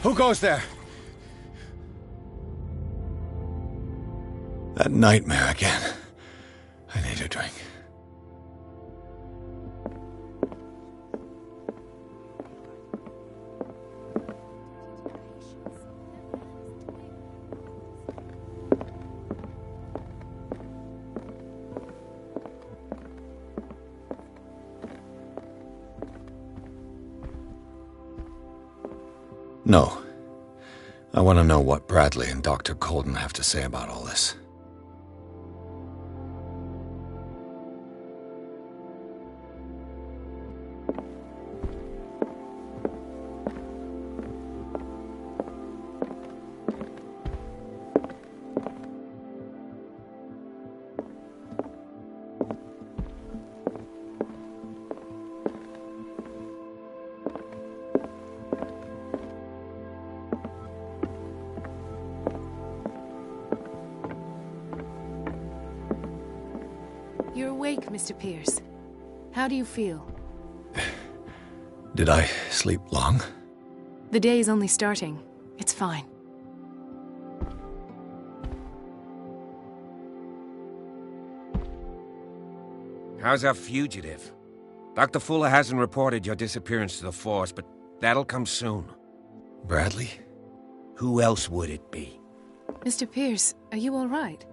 Who goes there? That nightmare again. I need a drink. No. I want to know what Bradley and Dr. Colden have to say about all this. You're awake, Mr. Pierce. How do you feel? Did I sleep long? The day is only starting. It's fine. How's our fugitive? Dr. Fuller hasn't reported your disappearance to the force, but that'll come soon. Bradley? Who else would it be? Mr. Pierce, are you all right?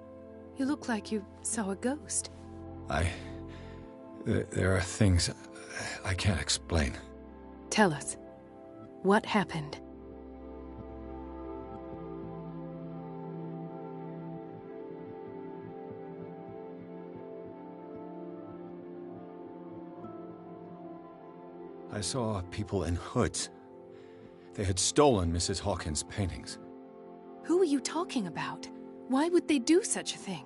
You look like you saw a ghost. There are things I can't explain. Tell us. What happened? I saw people in hoods. They had stolen Mrs. Hawkins' paintings. Who are you talking about? Why would they do such a thing?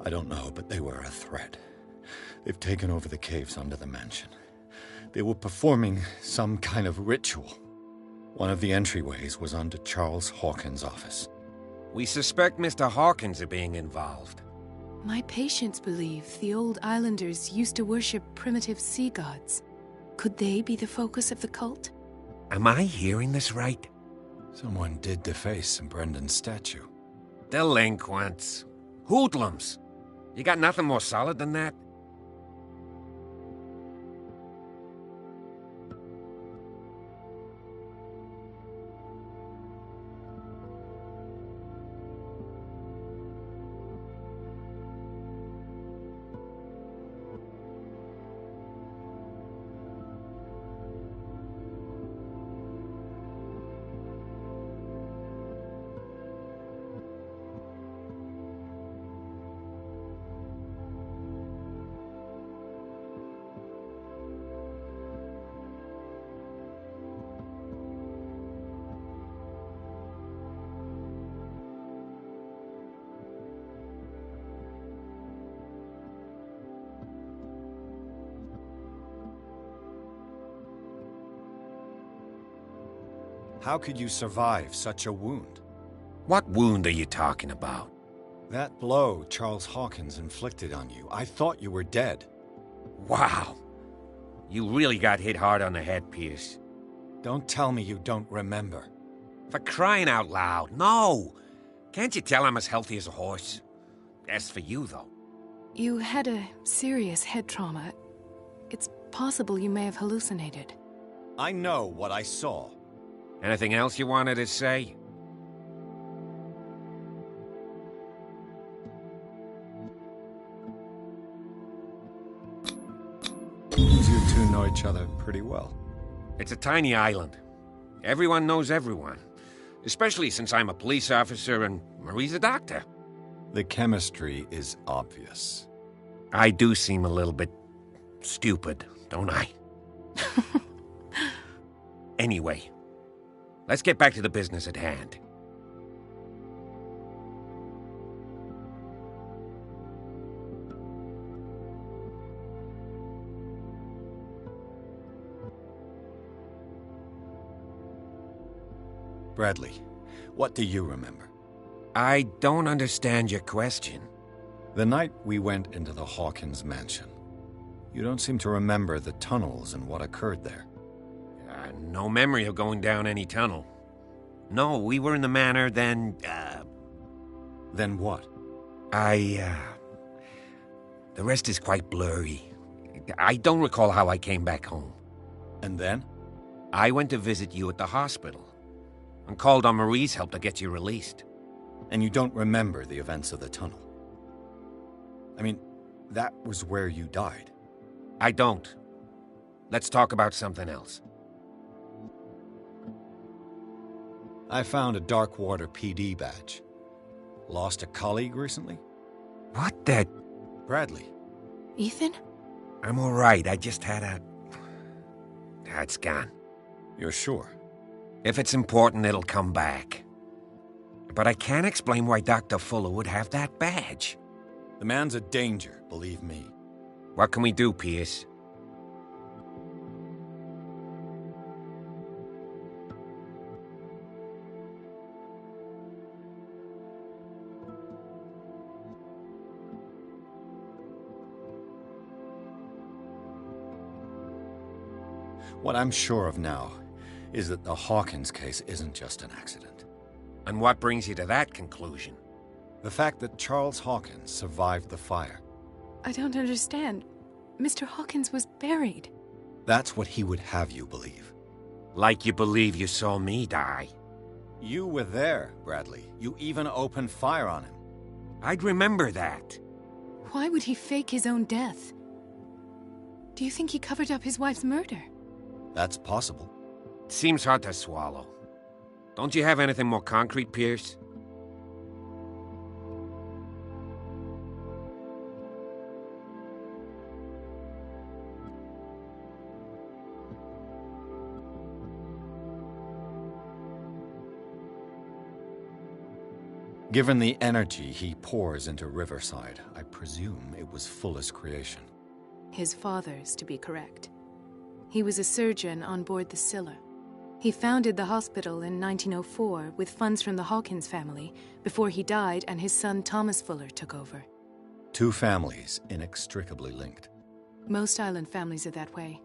I don't know, but they were a threat. They've taken over the caves under the mansion. They were performing some kind of ritual. One of the entryways was under Charles Hawkins' office. We suspect Mr. Hawkins of being involved. My patients believe the old islanders used to worship primitive sea gods. Could they be the focus of the cult? Am I hearing this right? Someone did deface Brendan's statue. Delinquents. Hoodlums. You got nothing more solid than that? How could you survive such a wound? What wound are you talking about? That blow Charles Hawkins inflicted on you. I thought you were dead. Wow. You really got hit hard on the head, Pierce. Don't tell me you don't remember. For crying out loud, no! Can't you tell I'm as healthy as a horse? As for you, though. You had a serious head trauma. It's possible you may have hallucinated. I know what I saw. Anything else you wanted to say? You two know each other pretty well. It's a tiny island. Everyone knows everyone. Especially since I'm a police officer and Marie's a doctor. The chemistry is obvious. I do seem a little bit stupid, don't I? Anyway, let's get back to the business at hand. Bradley, what do you remember? I don't understand your question. The night we went into the Hawkins mansion. You don't seem to remember the tunnels and what occurred there. No memory of going down any tunnel. No, we were in the manor, then, Then what? The rest is quite blurry. I don't recall how I came back home. And then? I went to visit you at the hospital and called on Marie's help to get you released. And you don't remember the events of the tunnel? I mean, that was where you died. I don't. Let's talk about something else. I found a Darkwater PD badge. Lost a colleague recently? What the... Bradley. Ethan? I'm all right. I just had a... It's gone. You're sure? If it's important, it'll come back. But I can't explain why Dr. Fuller would have that badge. The man's a danger, believe me. What can we do, Pierce? What I'm sure of now is that the Hawkins case isn't just an accident. And what brings you to that conclusion? The fact that Charles Hawkins survived the fire. I don't understand. Mr. Hawkins was buried. That's what he would have you believe. Like you believe you saw me die. You were there, Bradley. You even opened fire on him. I'd remember that. Why would he fake his own death? Do you think he covered up his wife's murder? That's possible. Seems hard to swallow. Don't you have anything more concrete, Pierce? Given the energy he pours into Riverside, I presume it was Fuller's creation. His father's, to be correct. He was a surgeon on board the Scylla. He founded the hospital in 1904 with funds from the Hawkins family before he died and his son Thomas Fuller took over. Two families inextricably linked. Most island families are that way.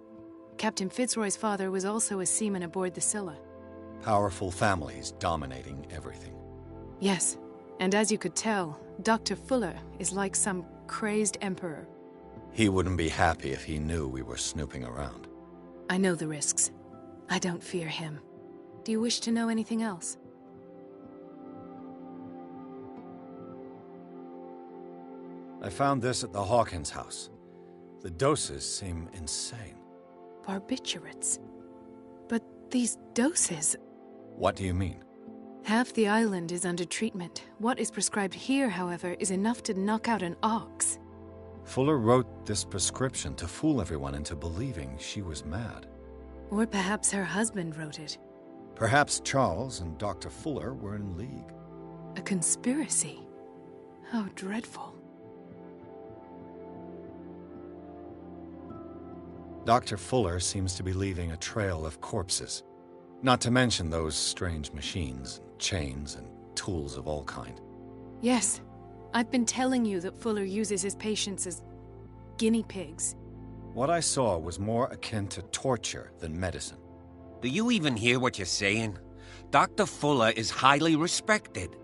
Captain Fitzroy's father was also a seaman aboard the Scylla. Powerful families dominating everything. Yes, and as you could tell, Dr. Fuller is like some crazed emperor. He wouldn't be happy if he knew we were snooping around. I know the risks. I don't fear him. Do you wish to know anything else? I found this at the Hawkins house. The doses seem insane. Barbiturates. But these doses... What do you mean? Half the island is under treatment. What is prescribed here, however, is enough to knock out an ox. Fuller wrote this prescription to fool everyone into believing she was mad. Or perhaps her husband wrote it. Perhaps Charles and Dr. Fuller were in league. A conspiracy. How dreadful. Dr. Fuller seems to be leaving a trail of corpses. Not to mention those strange machines, chains, and tools of all kind. Yes. I've been telling you that Fuller uses his patients as guinea pigs. What I saw was more akin to torture than medicine. Do you even hear what you're saying? Dr. Fuller is highly respected.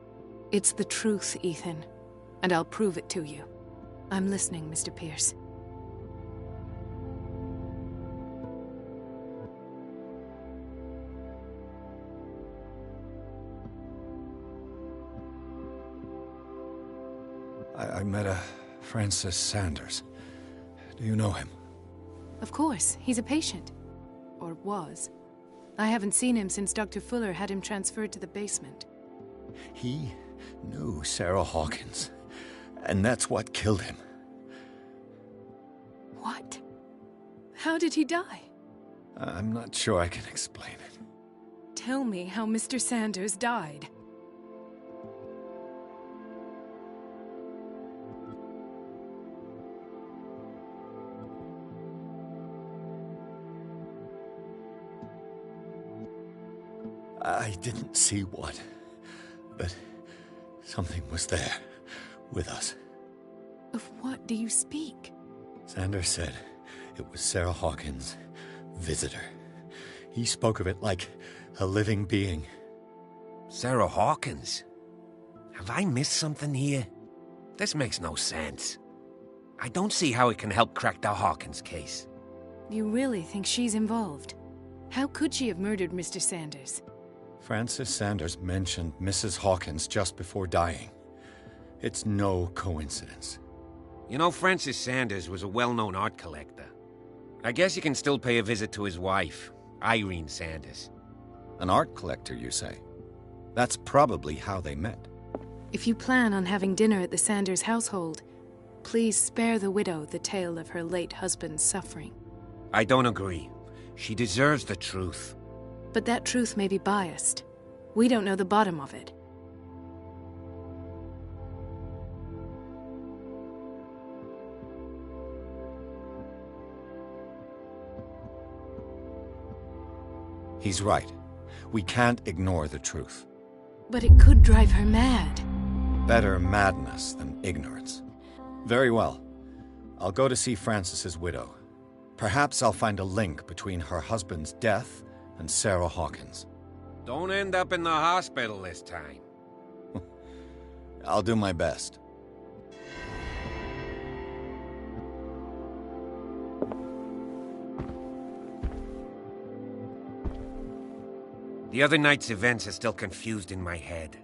It's the truth, Ethan. And I'll prove it to you. I'm listening, Mr. Pierce. I met a Francis Sanders. Do you know him? Of course, he's a patient. Or was. I haven't seen him since Dr. Fuller had him transferred to the basement. He knew Sarah Hawkins, and that's what killed him. What? How did he die? I'm not sure I can explain it. Tell me how Mr. Sanders died. I didn't see what, but something was there, with us. Of what do you speak? Sanders said it was Sarah Hawkins' visitor. He spoke of it like a living being. Sarah Hawkins? Have I missed something here? This makes no sense. I don't see how it can help crack the Hawkins case. You really think she's involved? How could she have murdered Mr. Sanders? Francis Sanders mentioned Mrs. Hawkins just before dying. It's no coincidence. You know, Francis Sanders was a well-known art collector. I guess you can still pay a visit to his wife, Irene Sanders. An art collector, you say? That's probably how they met. If you plan on having dinner at the Sanders household, please spare the widow the tale of her late husband's suffering. I don't agree. She deserves the truth. But that truth may be biased. We don't know the bottom of it. He's right. We can't ignore the truth. But it could drive her mad. Better madness than ignorance. Very well. I'll go to see Francis's widow. Perhaps I'll find a link between her husband's death and Sarah Hawkins. Don't end up in the hospital this time. I'll do my best. The other night's events are still confused in my head.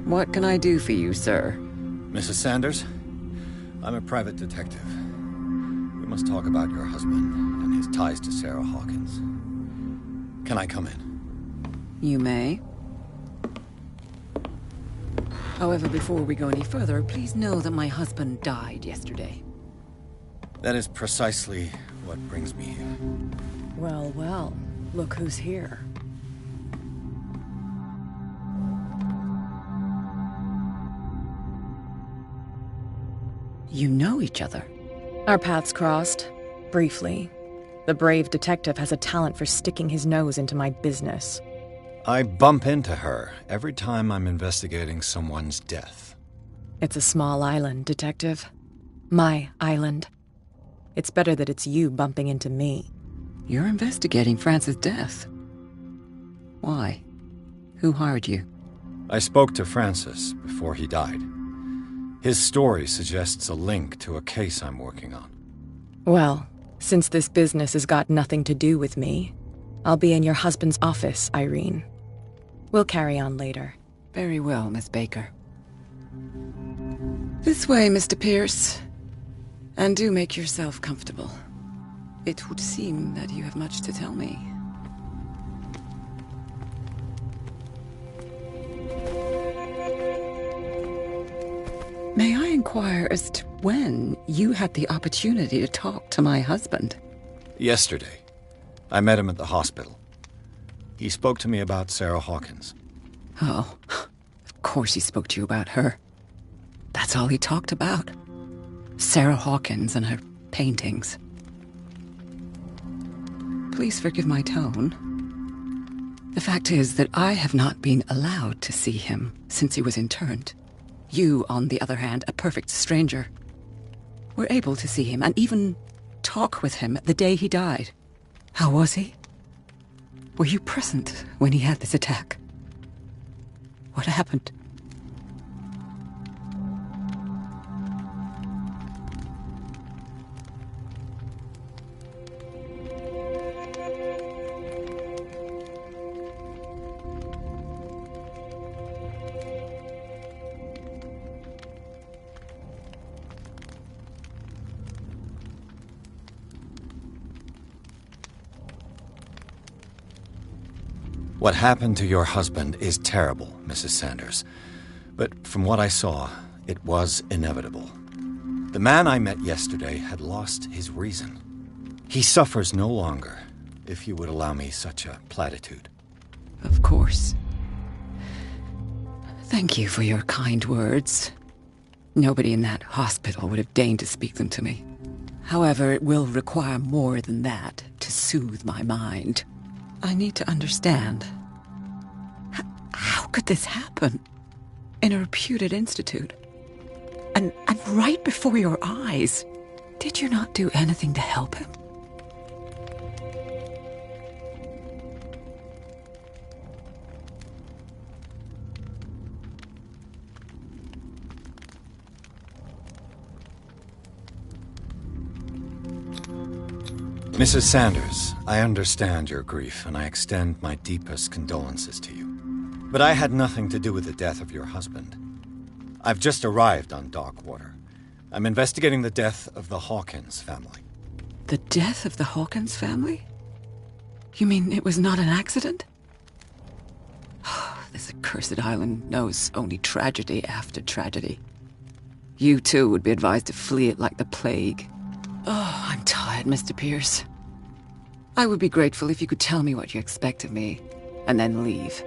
What can I do for you, sir? Mrs. Sanders? I'm a private detective. We must talk about your husband and his ties to Sarah Hawkins. Can I come in? You may. However, before we go any further, please know that my husband died yesterday. That is precisely what brings me here. Well, well, look who's here. You know each other? Our paths crossed, briefly. The brave detective has a talent for sticking his nose into my business. I bump into her every time I'm investigating someone's death. It's a small island, Detective. My island. It's better that it's you bumping into me. You're investigating Francis' death. Why? Who hired you? I spoke to Francis before he died. His story suggests a link to a case I'm working on. Well, since this business has got nothing to do with me, I'll be in your husband's office, Irene. We'll carry on later. Very well, Miss Baker. This way, Mr. Pierce. And do make yourself comfortable. It would seem that you have much to tell me. May I inquire as to when you had the opportunity to talk to my husband? Yesterday. I met him at the hospital. He spoke to me about Sarah Hawkins. Oh, of course he spoke to you about her. That's all he talked about. Sarah Hawkins and her paintings. Please forgive my tone. The fact is that I have not been allowed to see him since he was interned. You, on the other hand, a perfect stranger, were able to see him and even talk with him the day he died. How was he? Were you present when he had this attack? What happened? What happened to your husband is terrible, Mrs. Sanders. But from what I saw, it was inevitable. The man I met yesterday had lost his reason. He suffers no longer, if you would allow me such a platitude. Of course. Thank you for your kind words. Nobody in that hospital would have deigned to speak them to me. However, it will require more than that to soothe my mind. I need to understand. How could this happen? In a reputed institute? And right before your eyes? Did you not do anything to help him? Mrs. Sanders, I understand your grief, and I extend my deepest condolences to you. But I had nothing to do with the death of your husband. I've just arrived on Darkwater. I'm investigating the death of the Hawkins family. The death of the Hawkins family? You mean it was not an accident? This accursed island knows only tragedy after tragedy. You too would be advised to flee it like the plague. Oh, I'm tired, Mr. Pierce. I would be grateful if you could tell me what you expect of me, and then leave.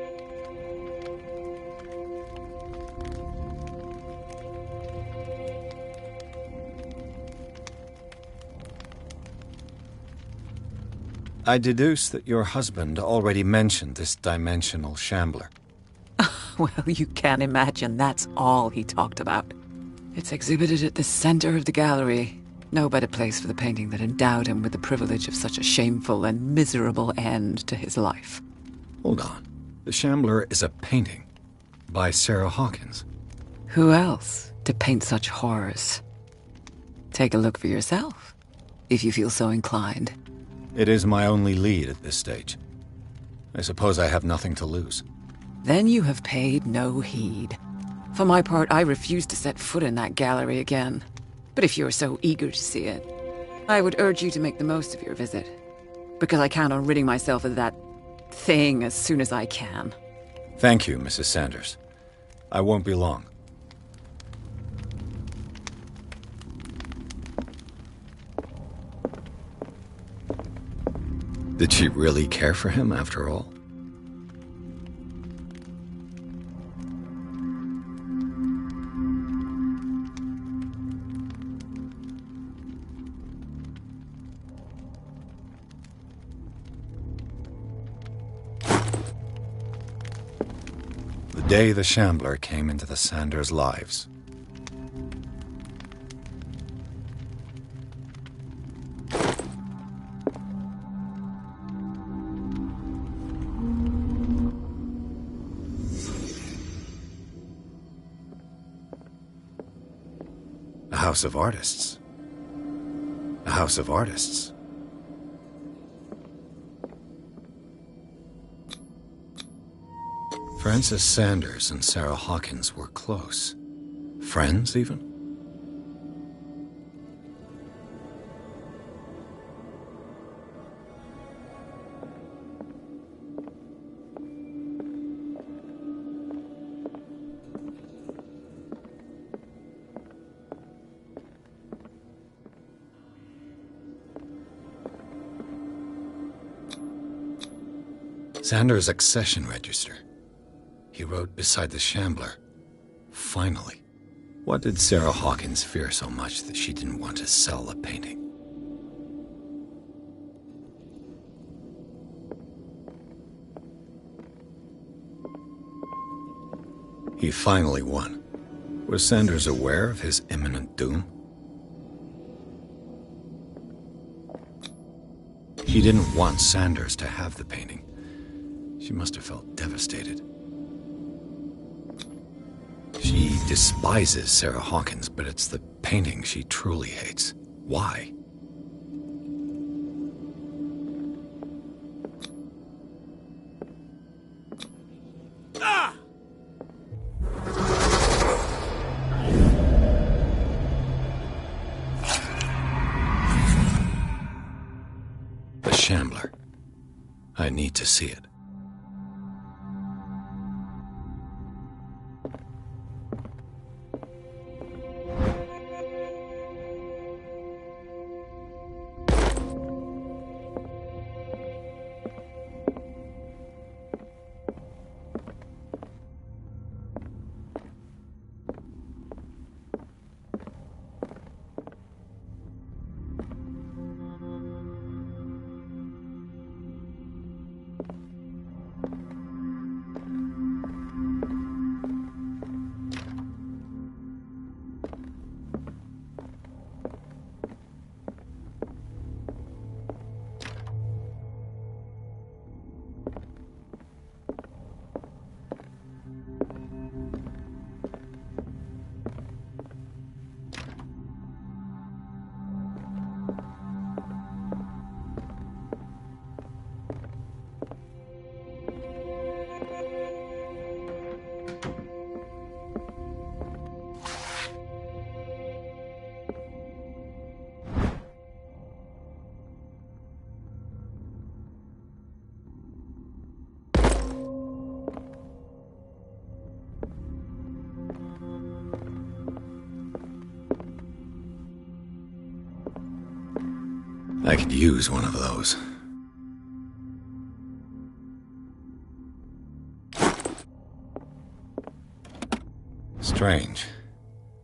I deduce that your husband already mentioned this dimensional shambler. Well, you can imagine that's all he talked about. It's exhibited at the center of the gallery. No better place for the painting that endowed him with the privilege of such a shameful and miserable end to his life. Hold on. The Shambler is a painting by Sarah Hawkins. Who else to paint such horrors? Take a look for yourself, if you feel so inclined. It is my only lead at this stage. I suppose I have nothing to lose. Then you have paid no heed. For my part, I refuse to set foot in that gallery again. But if you're so eager to see it, I would urge you to make the most of your visit. Because I count on ridding myself of that thing as soon as I can. Thank you, Mrs. Sanders. I won't be long. Did she really care for him after all? The day the Shambler came into the Sanders' lives. A house of artists. A house of artists. Frances Sanders and Sarah Hawkins were close. Friends, even? Xander's accession register. He wrote beside the Shambler, "Finally." What did Sarah Hawkins fear so much that she didn't want to sell the painting? He finally won. Was Sanders aware of his imminent doom? He didn't want Sanders to have the painting. She must have felt devastated. She despises Sarah Hawkins, but it's the painting she truly hates. Why? The Shambler. I need to see it. I could use one of those. Strange.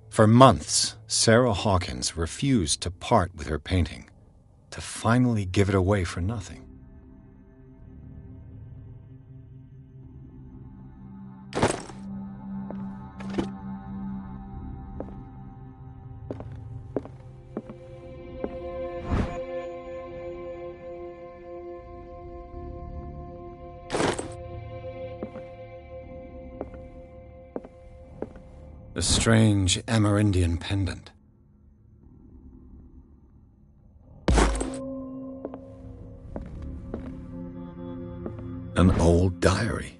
For months, Sarah Hawkins refused to part with her painting, to finally give it away for nothing. A strange Amerindian pendant. An old diary.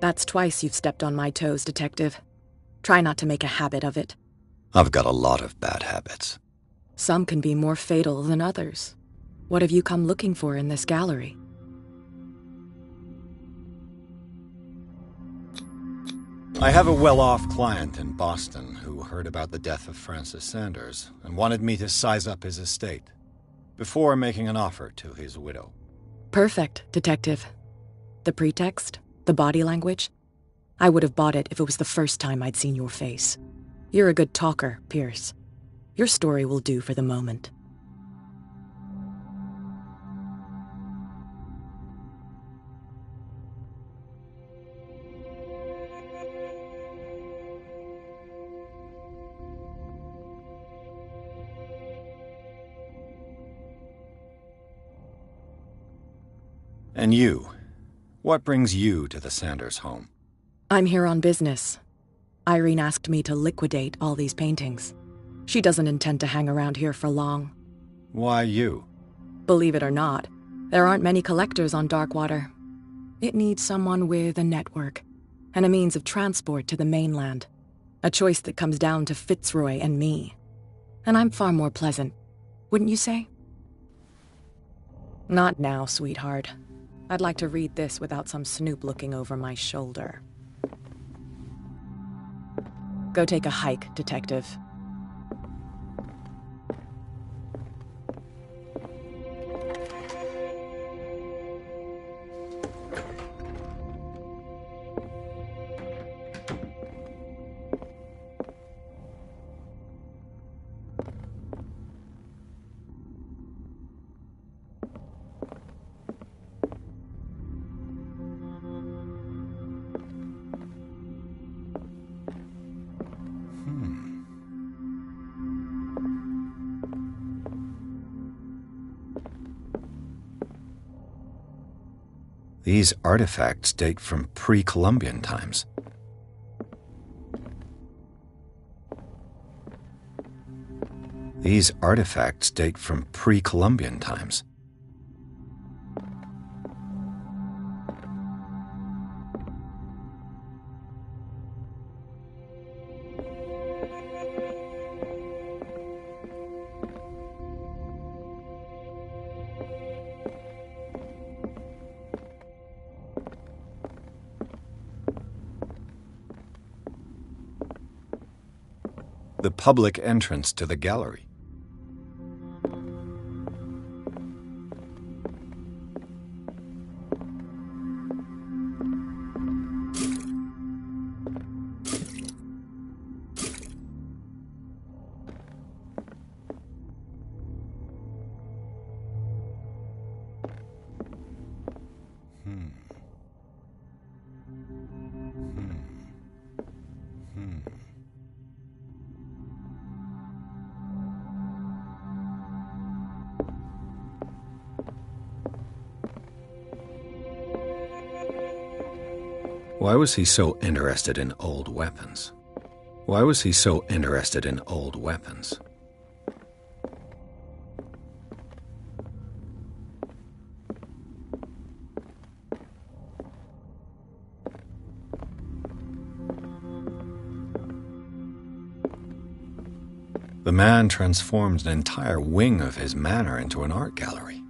That's twice you've stepped on my toes, Detective. Try not to make a habit of it. I've got a lot of bad habits. Some can be more fatal than others. What have you come looking for in this gallery? I have a well-off client in Boston who heard about the death of Francis Sanders and wanted me to size up his estate before making an offer to his widow. Perfect, Detective. The pretext? The body language? I would have bought it if it was the first time I'd seen your face. You're a good talker, Pierce. Your story will do for the moment. And you? What brings you to the Sanders home? I'm here on business. Irene asked me to liquidate all these paintings. She doesn't intend to hang around here for long. Why you? Believe it or not, there aren't many collectors on Darkwater. It needs someone with a network, and a means of transport to the mainland. A choice that comes down to Fitzroy and me. And I'm far more pleasant, wouldn't you say? Not now, sweetheart. I'd like to read this without some snoop looking over my shoulder. Go take a hike, Detective. These artifacts date from pre-Columbian times. These artifacts date from pre-Columbian times. The public entrance to the gallery. Why was he so interested in old weapons? Why was he so interested in old weapons? The man transformed an entire wing of his manor into an art gallery.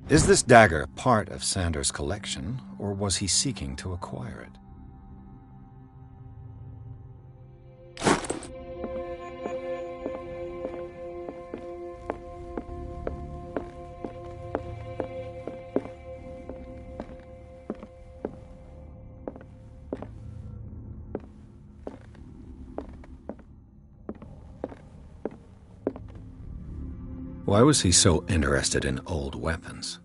Is this dagger part of Sanders' collection, or was he seeking to acquire it? Why was he so interested in old weapons?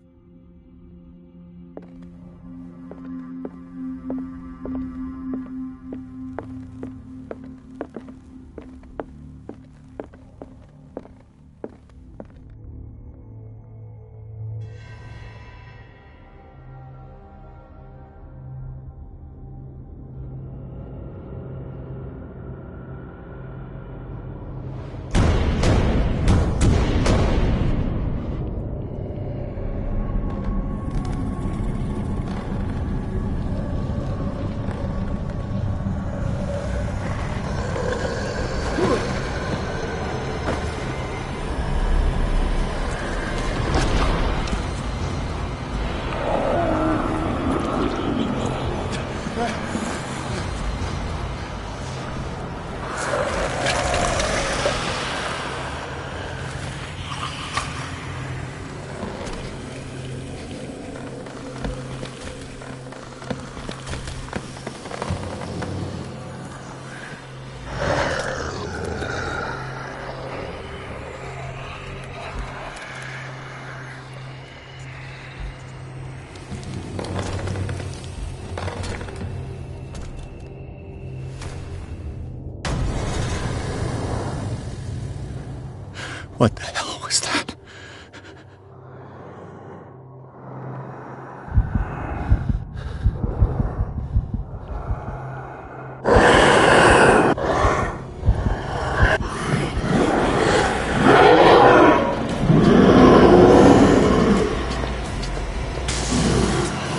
What the hell was that?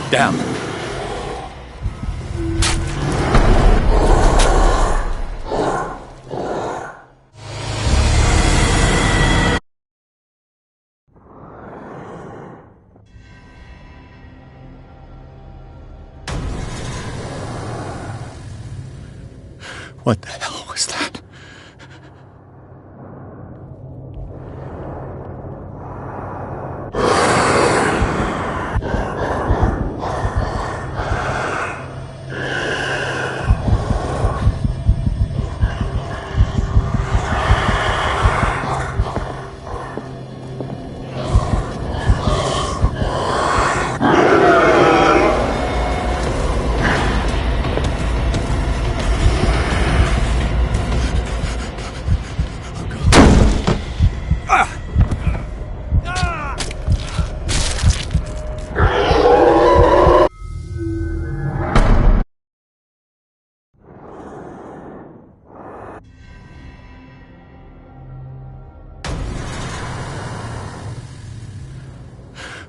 Down. What the hell was that?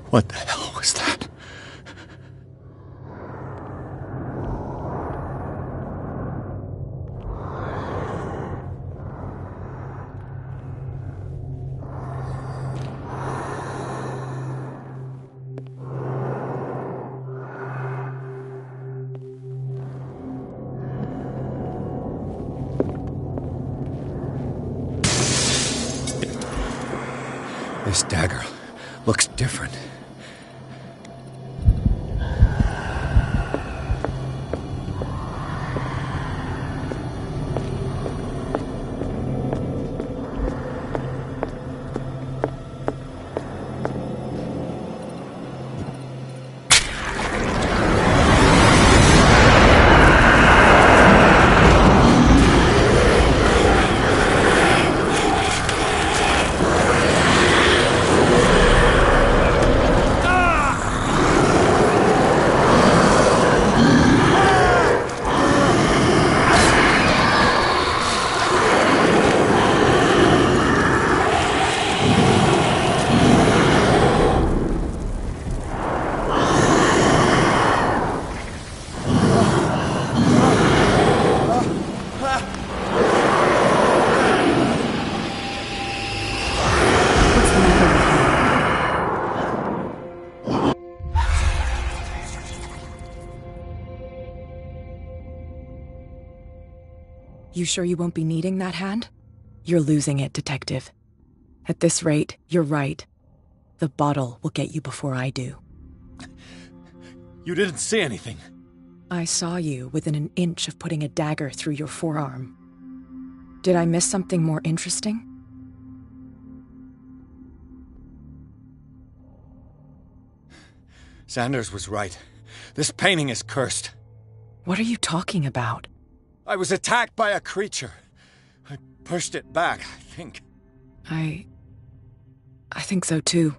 What the hell was that? This dagger looks different. You sure you won't be needing that hand? You're losing it, Detective. At this rate, you're right. The bottle will get you before I do. You didn't see anything. I saw you within an inch of putting a dagger through your forearm. Did I miss something more interesting? Sanders was right. This painting is cursed. What are you talking about? I was attacked by a creature. I pushed it back, I think. I think so too.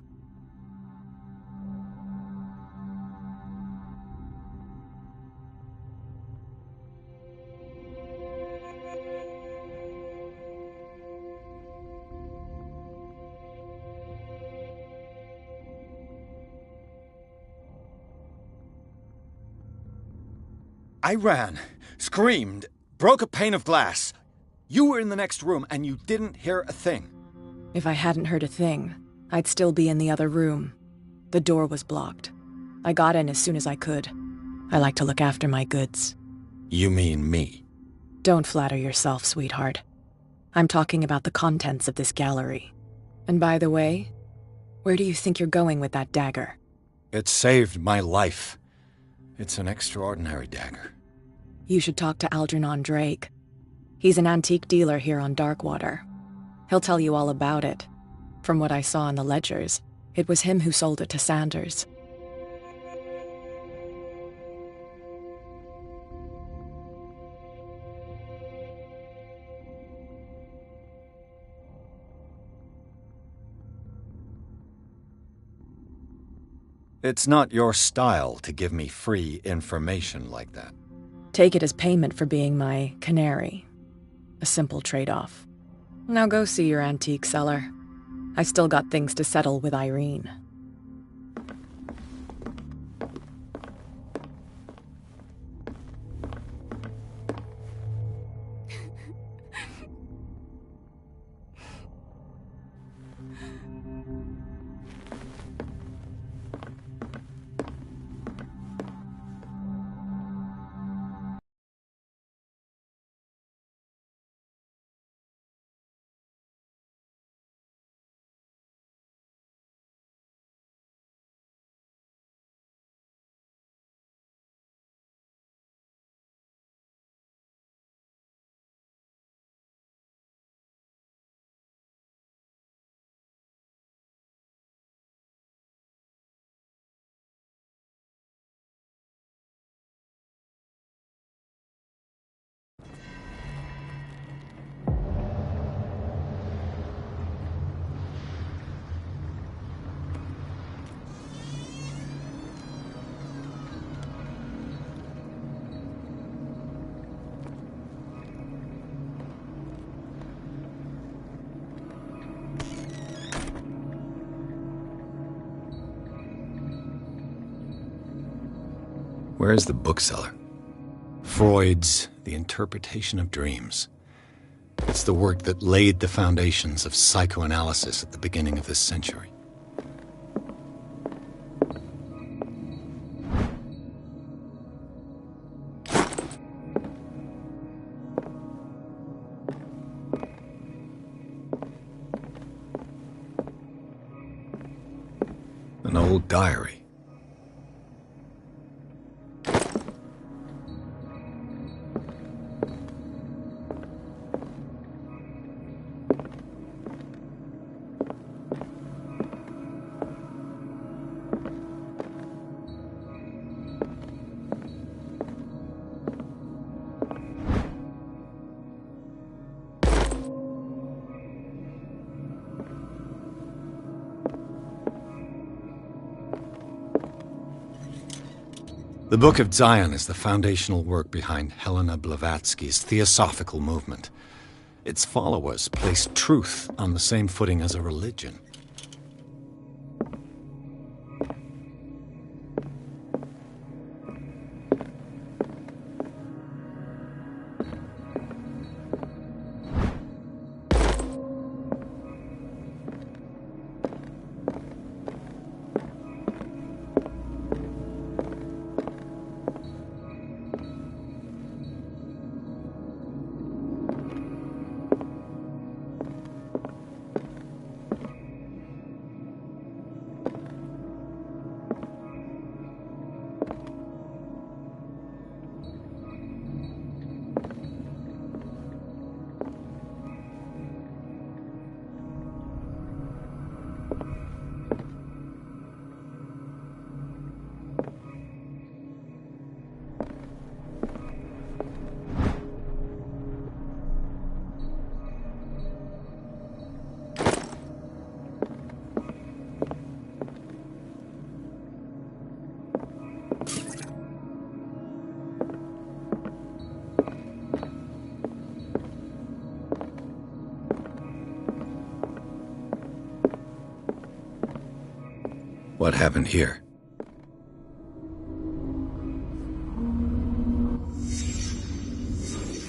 I ran, screamed, broke a pane of glass. You were in the next room and you didn't hear a thing. If I hadn't heard a thing, I'd still be in the other room. The door was blocked. I got in as soon as I could. I like to look after my goods. You mean me? Don't flatter yourself, sweetheart. I'm talking about the contents of this gallery. And by the way, where do you think you're going with that dagger? It saved my life. It's an extraordinary dagger. You should talk to Algernon Drake. He's an antique dealer here on Darkwater. He'll tell you all about it. From what I saw in the ledgers, it was him who sold it to Sanders. It's not your style to give me free information like that. Take it as payment for being my canary. A simple trade-off. Now go see your antique seller. I still got things to settle with Irene. Where's the bookseller? Freud's The Interpretation of Dreams. It's the work that laid the foundations of psychoanalysis at the beginning of this century. An old diary. The Book of Zion is the foundational work behind Helena Blavatsky's Theosophical movement. Its followers placed truth on the same footing as a religion. What happened here?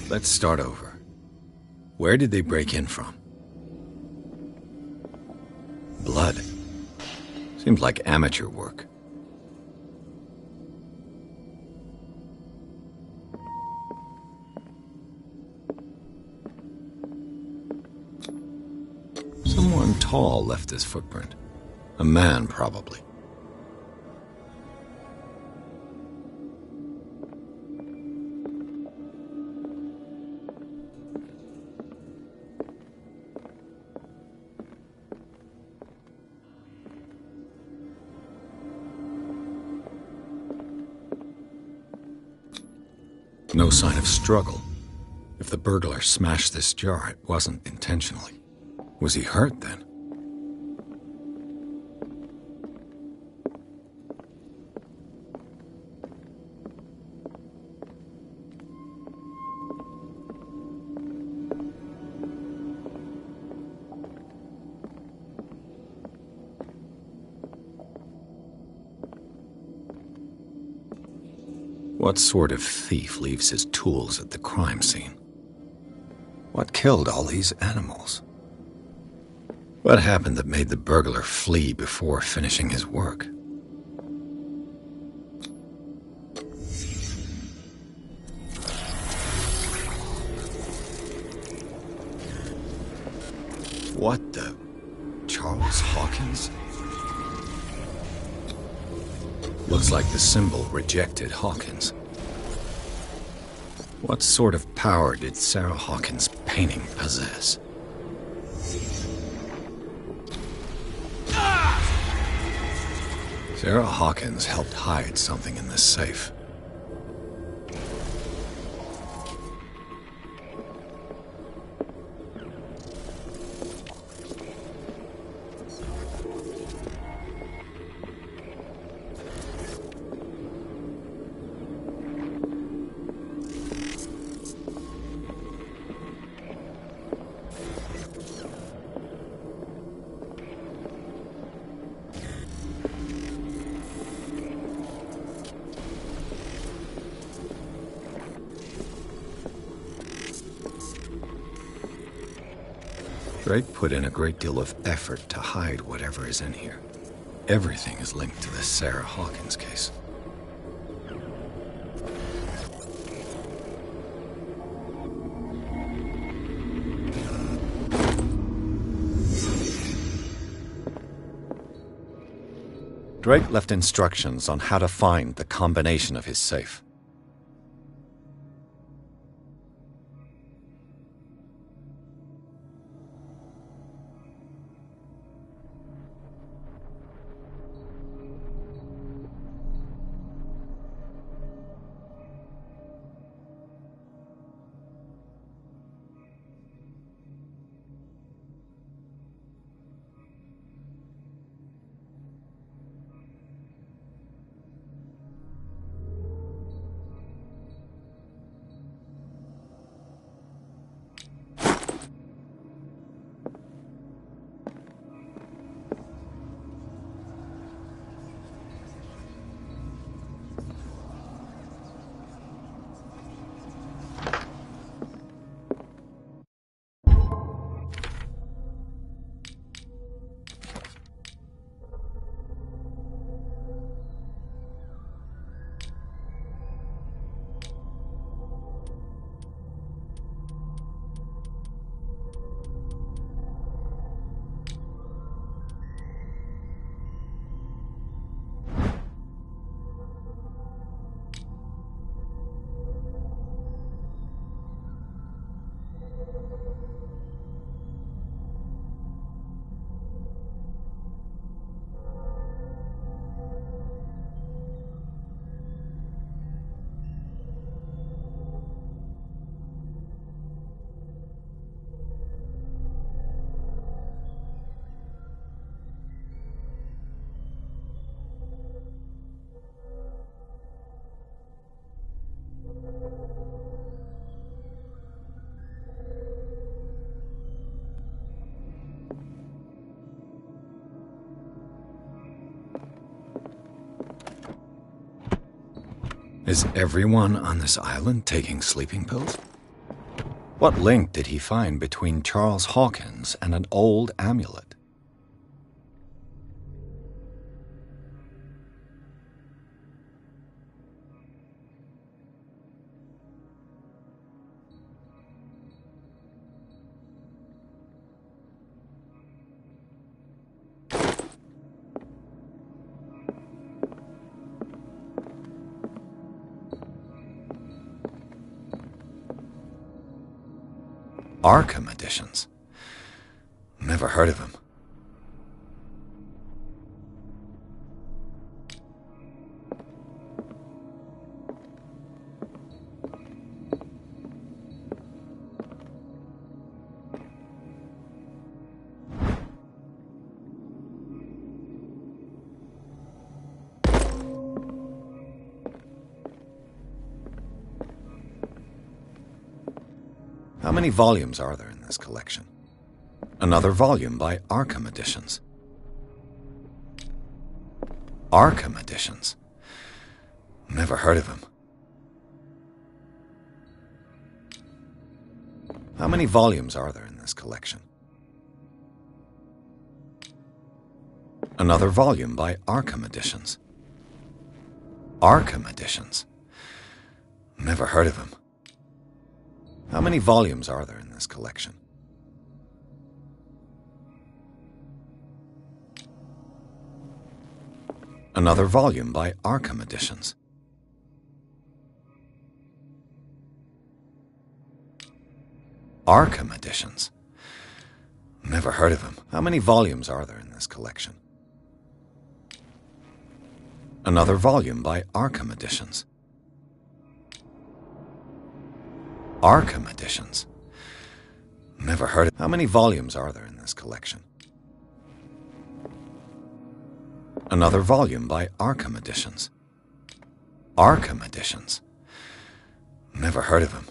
Let's start over. Where did they break in from? Blood. Seems like amateur work. Someone tall left this footprint. A man, probably. No sign of struggle. If the burglar smashed this jar, it wasn't intentionally. Was he hurt then? What sort of thief leaves his tools at the crime scene? What killed all these animals? What happened that made the burglar flee before finishing his work? What the... Charles Hawkins? Looks like the symbol rejected Hawkins. What sort of power did Sarah Hawkins' painting possess? Sarah Hawkins helped hide something in this safe. Drake put in a great deal of effort to hide whatever is in here. Everything is linked to the Sarah Hawkins case. Drake left instructions on how to find the combination of his safe. Is everyone on this island taking sleeping pills? What link did he find between Charles Hawkins and an old amulet? Arkham editions. Never heard of him. How many volumes are there in this collection? Another volume by Arkham Editions. Arkham Editions. Never heard of him. How many volumes are there in this collection? Another volume by Arkham Editions. Arkham Editions? Never heard of him. How many volumes are there in this collection? Another volume by Arkham Editions. Arkham Editions? Never heard of him. How many volumes are there in this collection? Another volume by Arkham Editions. Arkham Editions? Never heard of... How many volumes are there in this collection? Another volume by Arkham Editions. Arkham Editions? Never heard of him.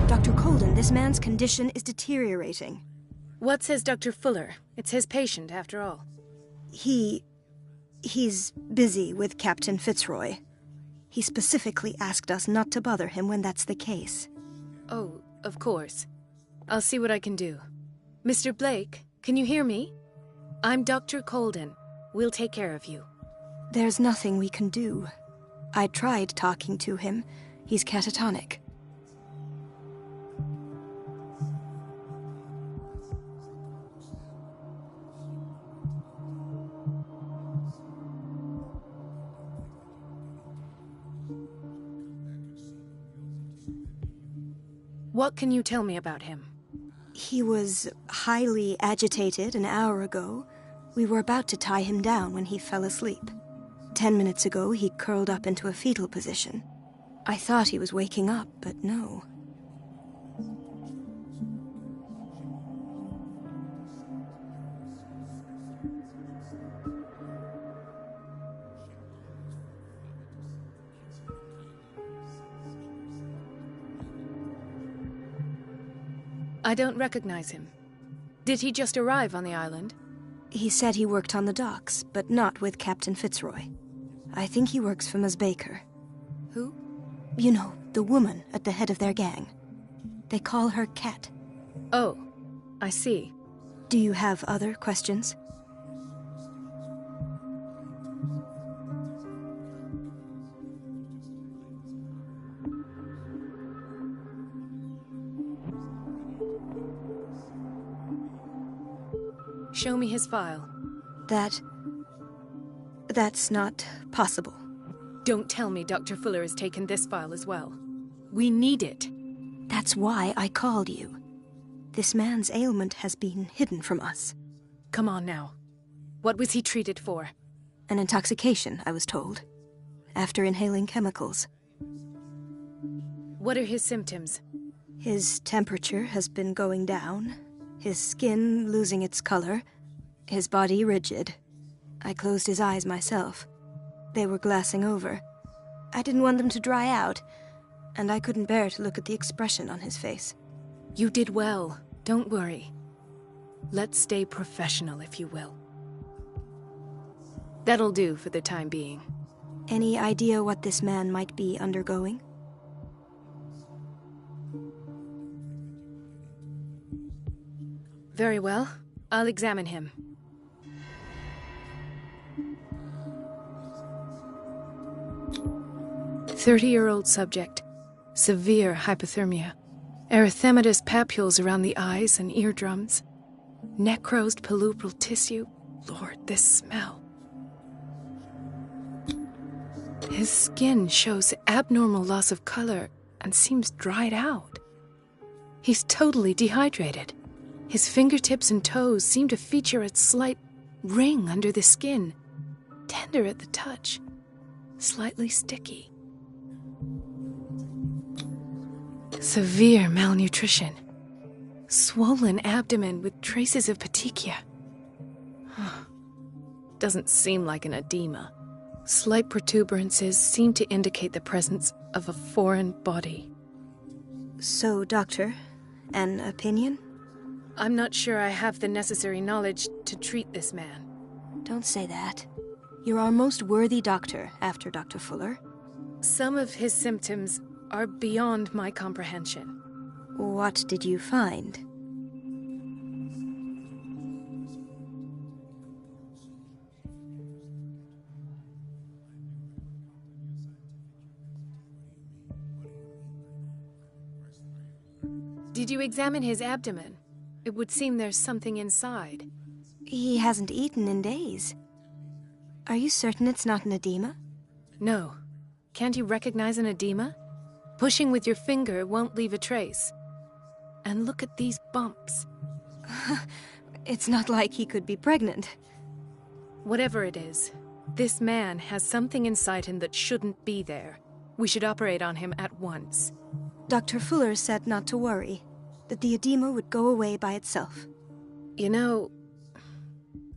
Dr. Colden, this man's condition is deteriorating. What says Dr. Fuller? It's his patient, after all. He's busy with Captain Fitzroy. He specifically asked us not to bother him when that's the case. Oh, of course. I'll see what I can do. Mr. Blake, can you hear me? I'm Dr. Colden. We'll take care of you. There's nothing we can do. I tried talking to him. He's catatonic. What can you tell me about him? He was highly agitated an hour ago. We were about to tie him down when he fell asleep. 10 minutes ago, he curled up into a fetal position. I thought he was waking up, but no. I don't recognize him. Did he just arrive on the island? He said he worked on the docks, but not with Captain Fitzroy. I think he works for Ms. Baker. Who? You know, the woman at the head of their gang. They call her Cat. Oh, I see. Do you have other questions? Show me his file. That's not possible. Don't tell me Dr. Fuller has taken this file as well. We need it. That's why I called you. This man's ailment has been hidden from us. Come on now. What was he treated for? An intoxication, I was told. After inhaling chemicals. What are his symptoms? His temperature has been going down. His skin losing its color. His body rigid. I closed his eyes myself. They were glassing over. I didn't want them to dry out, and I couldn't bear to look at the expression on his face. You did well. Don't worry. Let's stay professional, if you will. That'll do for the time being. Any idea what this man might be undergoing? Very well. I'll examine him. "30-year-old subject. Severe hypothermia. Erythematous papules around the eyes and eardrums. Necrosed palpebral tissue. Lord, this smell. His skin shows abnormal loss of color and seems dried out. He's totally dehydrated. His fingertips and toes seem to feature a slight ring under the skin. Tender at the touch. Slightly sticky. Severe malnutrition. Swollen abdomen with traces of petechia. Doesn't seem like an edema. Slight protuberances seem to indicate the presence of a foreign body. So, doctor, an opinion? I'm not sure I have the necessary knowledge to treat this man. Don't say that. You're our most worthy doctor after Dr. Fuller. Some of his symptoms are beyond my comprehension. What did you find? Did you examine his abdomen? It would seem there's something inside. He hasn't eaten in days. Are you certain it's not an edema? No. Can't you recognize an edema? Pushing with your finger won't leave a trace. And look at these bumps. It's not like he could be pregnant. Whatever it is, this man has something inside him that shouldn't be there. We should operate on him at once. Dr. Fuller said not to worry, that the edema would go away by itself. You know,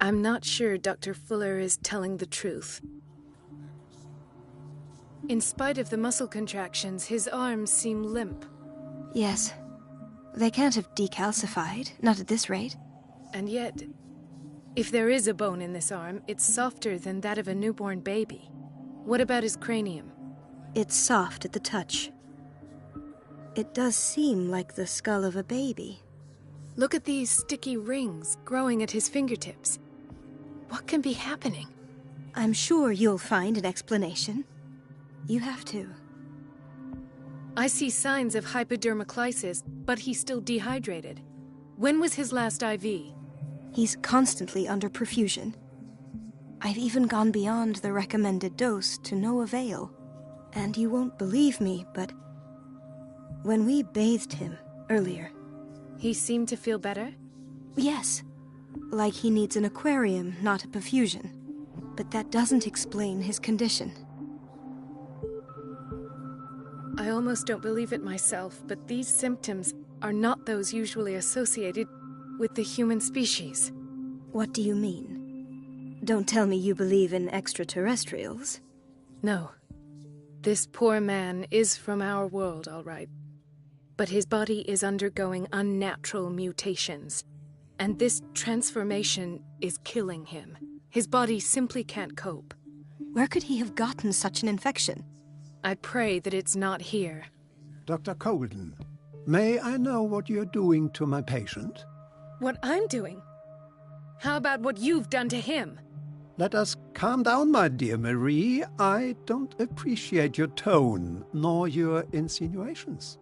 I'm not sure Dr. Fuller is telling the truth. In spite of the muscle contractions, his arms seem limp. Yes. They can't have decalcified, not at this rate. And yet, if there is a bone in this arm, it's softer than that of a newborn baby. What about his cranium? It's soft at the touch. It does seem like the skull of a baby. Look at these sticky rings growing at his fingertips. What can be happening? I'm sure you'll find an explanation. You have to. I see signs of hypodermoclysis, but he's still dehydrated. When was his last IV? He's constantly under perfusion. I've even gone beyond the recommended dose to no avail. And you won't believe me, but when we bathed him earlier... He seemed to feel better? Yes. Like he needs an aquarium, not a perfusion. But that doesn't explain his condition. I almost don't believe it myself, but these symptoms are not those usually associated with the human species. What do you mean? Don't tell me you believe in extraterrestrials. No. This poor man is from our world, all right. But his body is undergoing unnatural mutations. And this transformation is killing him. His body simply can't cope. Where could he have gotten such an infection? I pray that it's not here. Dr. Colden, may I know what you're doing to my patient? What I'm doing? How about what you've done to him? Let us calm down, my dear Marie. I don't appreciate your tone, nor your insinuations.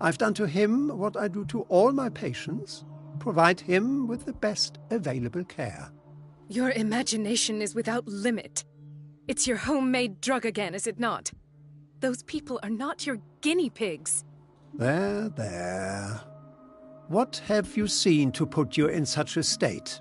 I've done to him what I do to all my patients. Provide him with the best available care. Your imagination is without limit. It's your homemade drug again, is it not? Those people are not your guinea pigs. There, there. What have you seen to put you in such a state?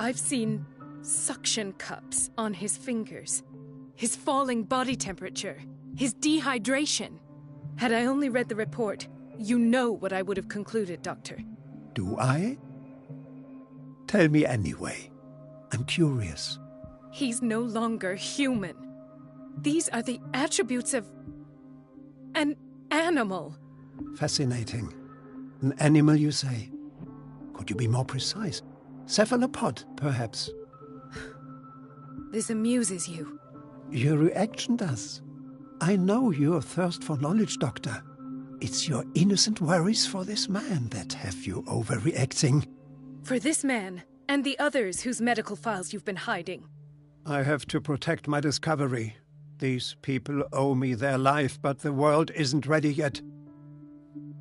I've seen suction cups on his fingers, his falling body temperature, his dehydration. Had I only read the report, you know what I would have concluded, Doctor. Do I? Tell me anyway. I'm curious. He's no longer human. These are the attributes of an animal. Fascinating. An animal, you say? Could you be more precise? Cephalopod, perhaps? This amuses you. Your reaction does. I know your thirst for knowledge, Doctor. It's your innocent worries for this man that have you overreacting. For this man, and the others whose medical files you've been hiding. I have to protect my discovery. These people owe me their life, but the world isn't ready yet.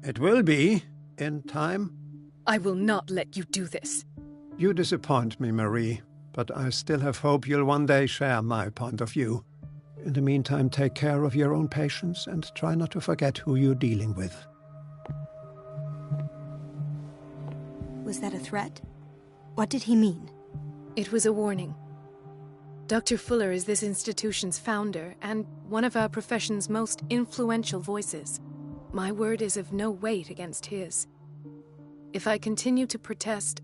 It will be, in time. I will not let you do this. You disappoint me, Marie, but I still have hope you'll one day share my point of view. In the meantime, take care of your own patients and try not to forget who you're dealing with. Was that a threat? What did he mean? It was a warning. Dr. Fuller is this institution's founder and one of our profession's most influential voices. My word is of no weight against his. If I continue to protest,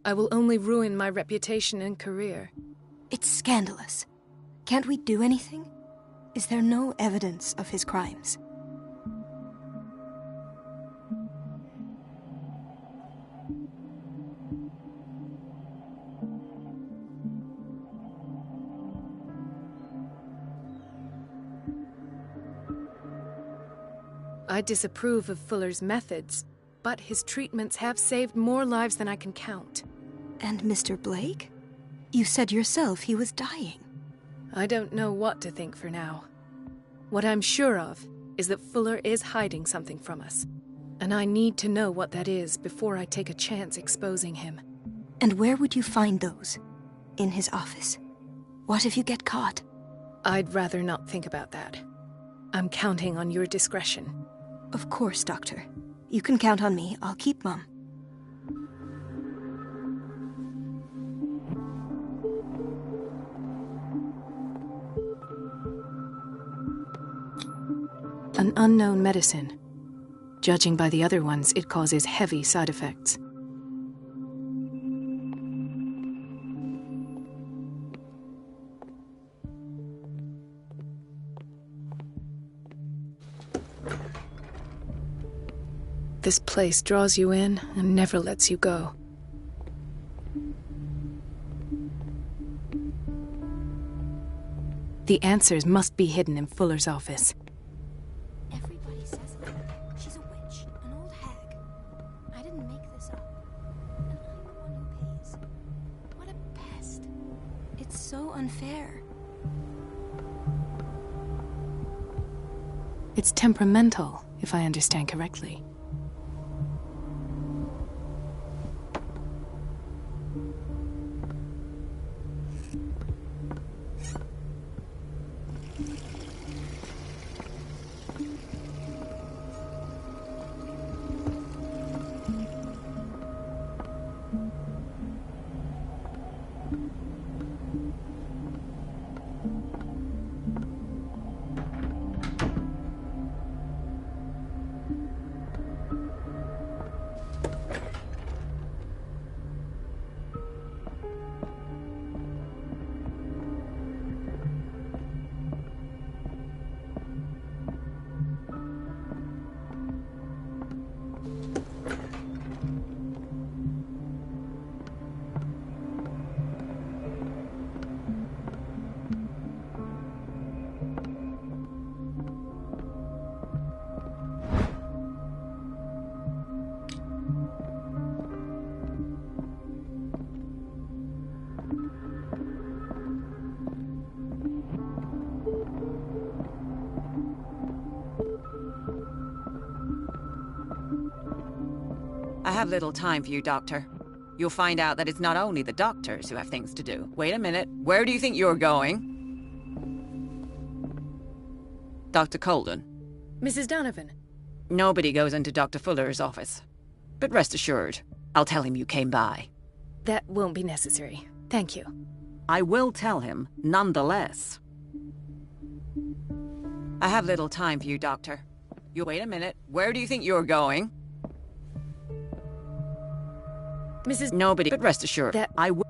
I will only ruin my reputation and career. It's scandalous. Can't we do anything? Is there no evidence of his crimes? I disapprove of Fuller's methods, but his treatments have saved more lives than I can count. And Mr. Blake? You said yourself he was dying. I don't know what to think for now. What I'm sure of is that Fuller is hiding something from us. And I need to know what that is before I take a chance exposing him. And where would you find those? In his office? What if you get caught? I'd rather not think about that. I'm counting on your discretion. Of course, Doctor. You can count on me. I'll keep Mum. An unknown medicine. Judging by the other ones, it causes heavy side effects. This place draws you in and never lets you go. The answers must be hidden in Fuller's office. Everybody says it. She's a witch, an old hag. I didn't make this up. And I'm the one who pays. What a pest. It's so unfair. It's temperamental. if I understand correctly. I have little time for you, Doctor. You'll find out that it's not only the doctors who have things to do. Wait a minute. Where do you think you're going? Dr. Colden. Mrs. Donovan. Nobody goes into Dr. Fuller's office. But rest assured, I'll tell him you came by. That won't be necessary. Thank you. I will tell him, nonetheless. I have little time for you, Doctor. You wait a minute. Where do you think you're going? Mrs. Nobody, but rest assured, That I will.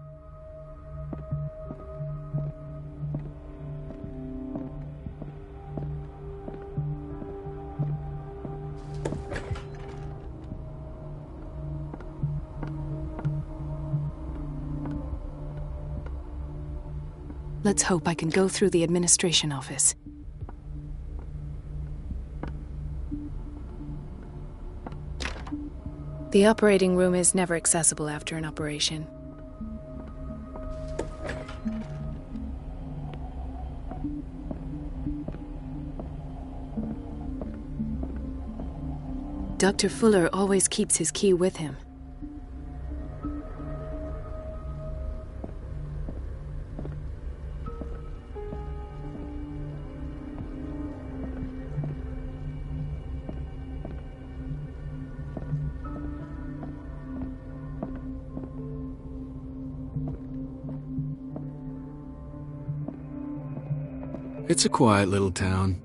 Let's hope I can go through the administration office. The operating room is never accessible after an operation. Dr. Fuller always keeps his key with him. It's a quiet little town.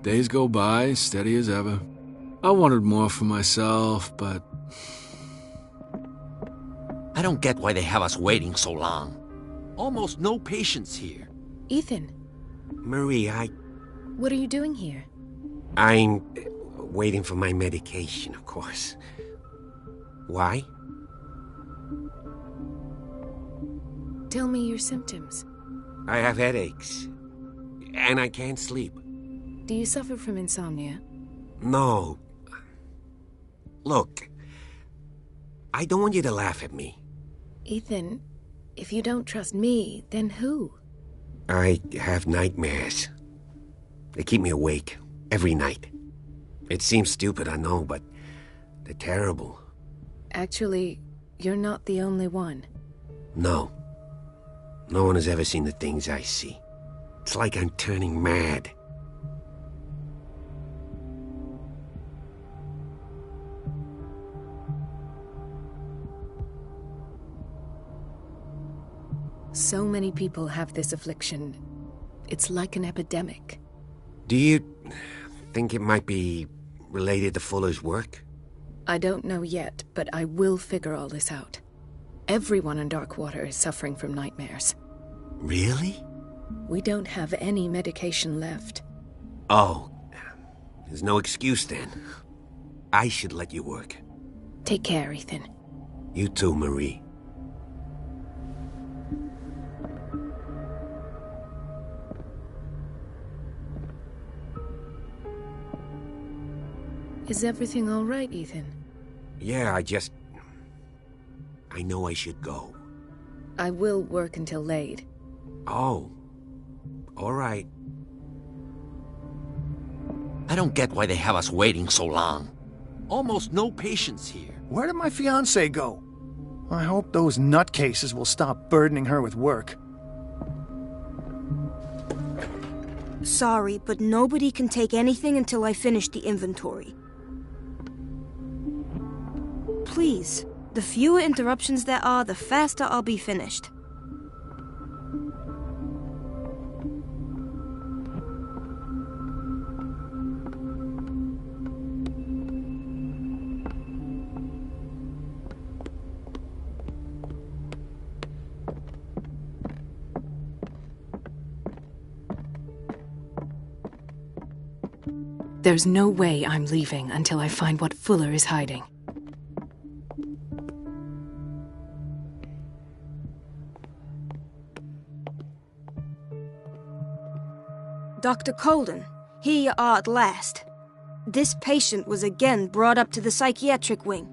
Days go by, steady as ever. I wanted more for myself, but... I don't get why they have us waiting so long. Almost no patients here. Ethan, Marie, what are you doing here? I'm waiting for my medication, of course. Why? Tell me your symptoms. I have headaches. And I can't sleep. Do you suffer from insomnia? No. Look, I don't want you to laugh at me. Ethan, if you don't trust me, then who? I have nightmares. They keep me awake every night. It seems stupid, I know, but they're terrible. Actually, you're not the only one. No. No one has ever seen the things I see. It's like I'm turning mad. So many people have this affliction. It's like an epidemic. Do you think it might be related to Fuller's work? I don't know yet, but I will figure all this out. Everyone in Darkwater is suffering from nightmares. Really? We don't have any medication left. Oh, there's no excuse then. I should let you work. Take care, Ethan. You too, Marie. Is everything all right, Ethan? Yeah, I know I should go. I will work until late. Oh. All right. I don't get why they have us waiting so long. Almost no patients here. Where did my fiancée go? I hope those nutcases will stop burdening her with work. Sorry, but nobody can take anything until I finish the inventory. Please, the fewer interruptions there are, the faster I'll be finished. There's no way I'm leaving until I find what Fuller is hiding. Dr. Colden, here you are at last. This patient was again brought up to the psychiatric wing.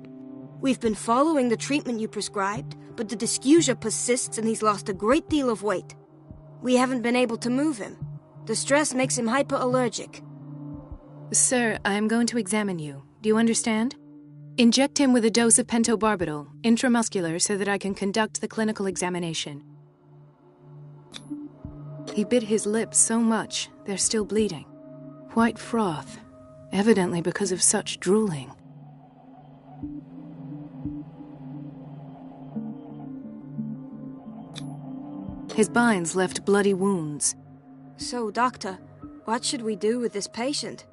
We've been following the treatment you prescribed, but the dysgeusia persists and he's lost a great deal of weight. We haven't been able to move him. The stress makes him hyperallergic. Sir, I am going to examine you. Do you understand? Inject him with a dose of pentobarbital, intramuscular, so that I can conduct the clinical examination. He bit his lips so much, they're still bleeding. White froth, evidently because of such drooling. His binds left bloody wounds. So, Doctor, what should we do with this patient?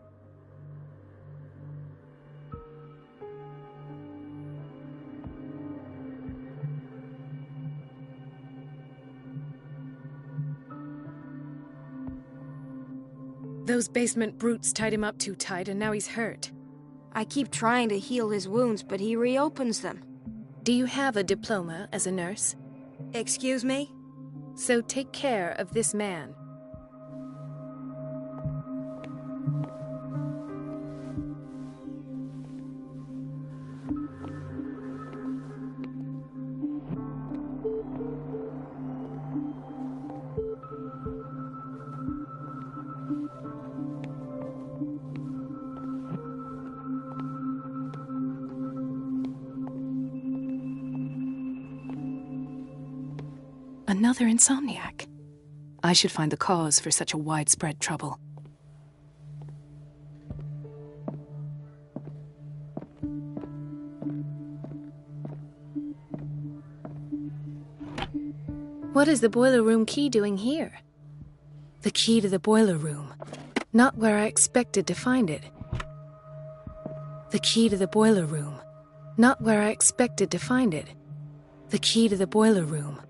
Those basement brutes tied him up too tight, and now he's hurt. I keep trying to heal his wounds, but he reopens them. Do you have a diploma as a nurse? Excuse me? So take care of this man. Another insomniac. I should find the cause for such a widespread trouble. What is the boiler room key doing here? The key to the boiler room. Not where I expected to find it. The key to the boiler room. Not where I expected to find it. The key to the boiler room.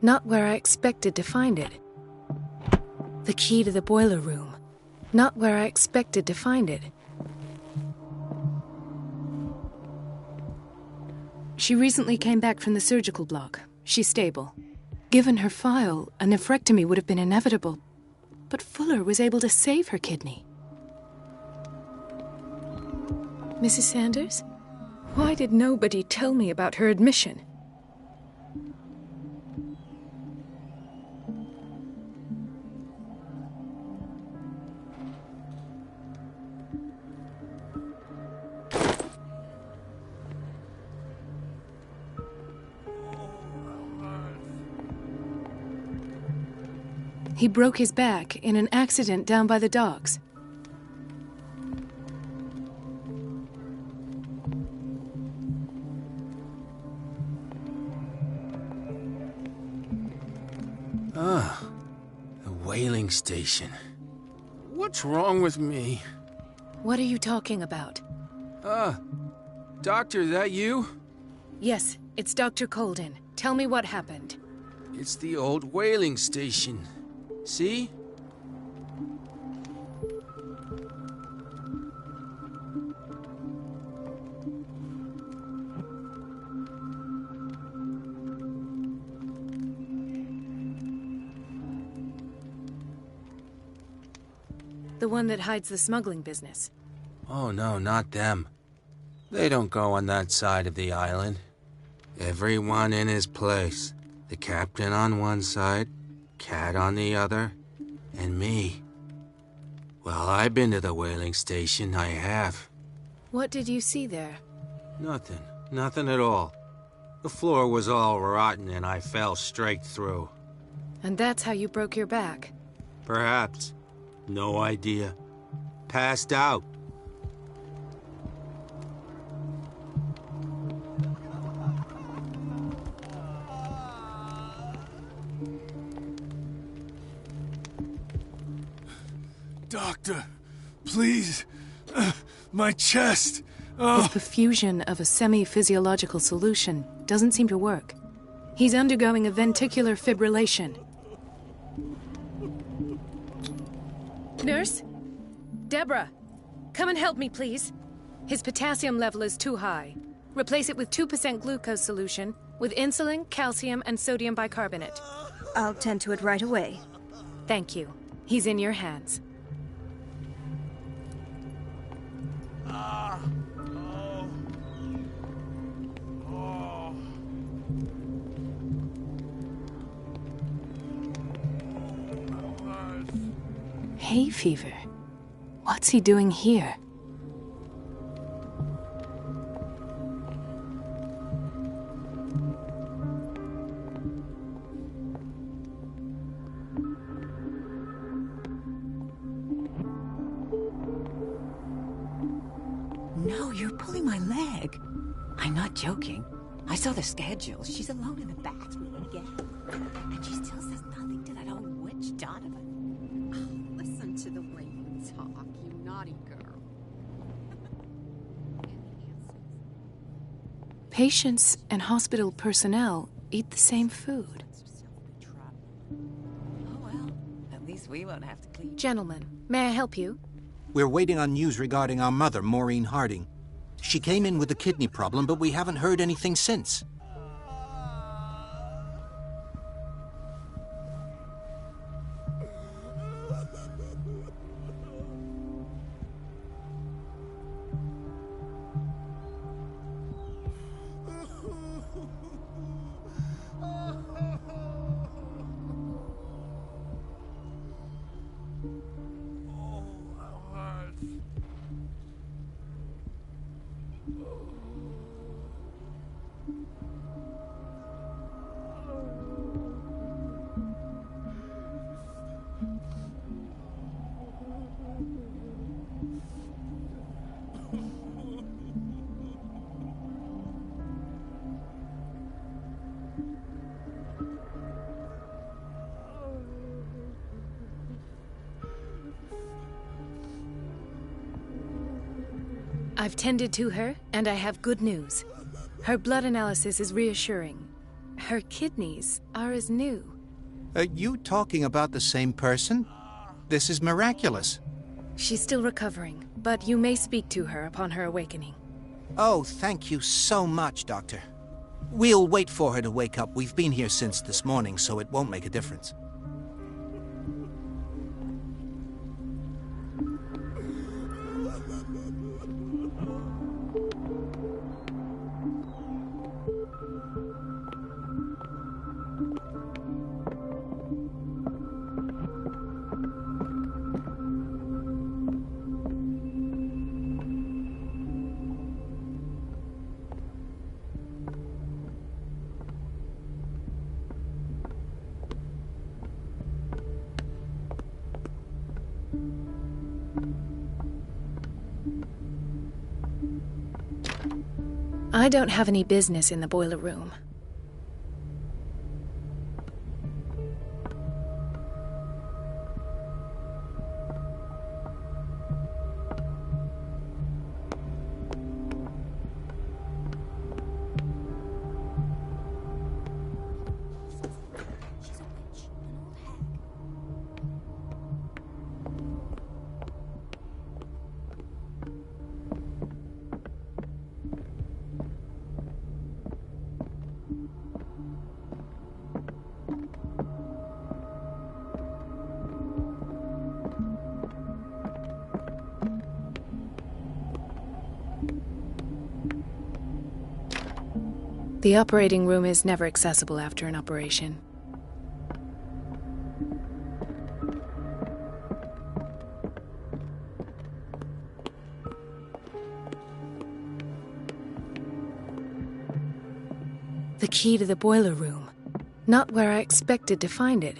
Not where I expected to find it. The key to the boiler room. Not where I expected to find it. She recently came back from the surgical block. She's stable. Given her file, a nephrectomy would have been inevitable. But Fuller was able to save her kidney. Mrs. Sanders? Why did nobody tell me about her admission? He broke his back in an accident down by the docks. Ah, the whaling station. What's wrong with me? What are you talking about? Doctor, that you? Yes, it's Dr. Colden. Tell me what happened. It's the old whaling station. See? The one that hides the smuggling business. Oh no, not them. They don't go on that side of the island. Everyone in his place. The captain on one side, Cat on the other, and me. Well, I've been to the whaling station, I have. What did you see there? Nothing. Nothing at all. The floor was all rotten and I fell straight through. And that's how you broke your back? Perhaps. No idea. Passed out. Doctor, please. My chest. His perfusion of a semi-physiological solution doesn't seem to work. He's undergoing a ventricular fibrillation. Nurse? Deborah, come and help me, please. His potassium level is too high. Replace it with 2% glucose solution with insulin, calcium, and sodium bicarbonate. I'll tend to it right away. Thank you. He's in your hands. Hay fever? What's he doing here? No, you're pulling my leg. I'm not joking. I saw the schedule. She's alone in the bathroom again. And she still says nothing to that old witch, Donovan. Listen to the way you talk, you naughty girl. Patients and hospital personnel eat the same food. Oh well, at least we won't have to clean. Gentlemen, may I help you? We're waiting on news regarding our mother, Maureen Harding. She came in with a kidney problem, but we haven't heard anything since. I've tended to her, and I have good news. Her blood analysis is reassuring. Her kidneys are as new. Are you talking about the same person? This is miraculous. She's still recovering, but you may speak to her upon her awakening. Oh, thank you so much, Doctor. We'll wait for her to wake up. We've been here since this morning, so it won't make a difference. I don't have any business in the boiler room. The operating room is never accessible after an operation. The key to the boiler room. Not where I expected to find it.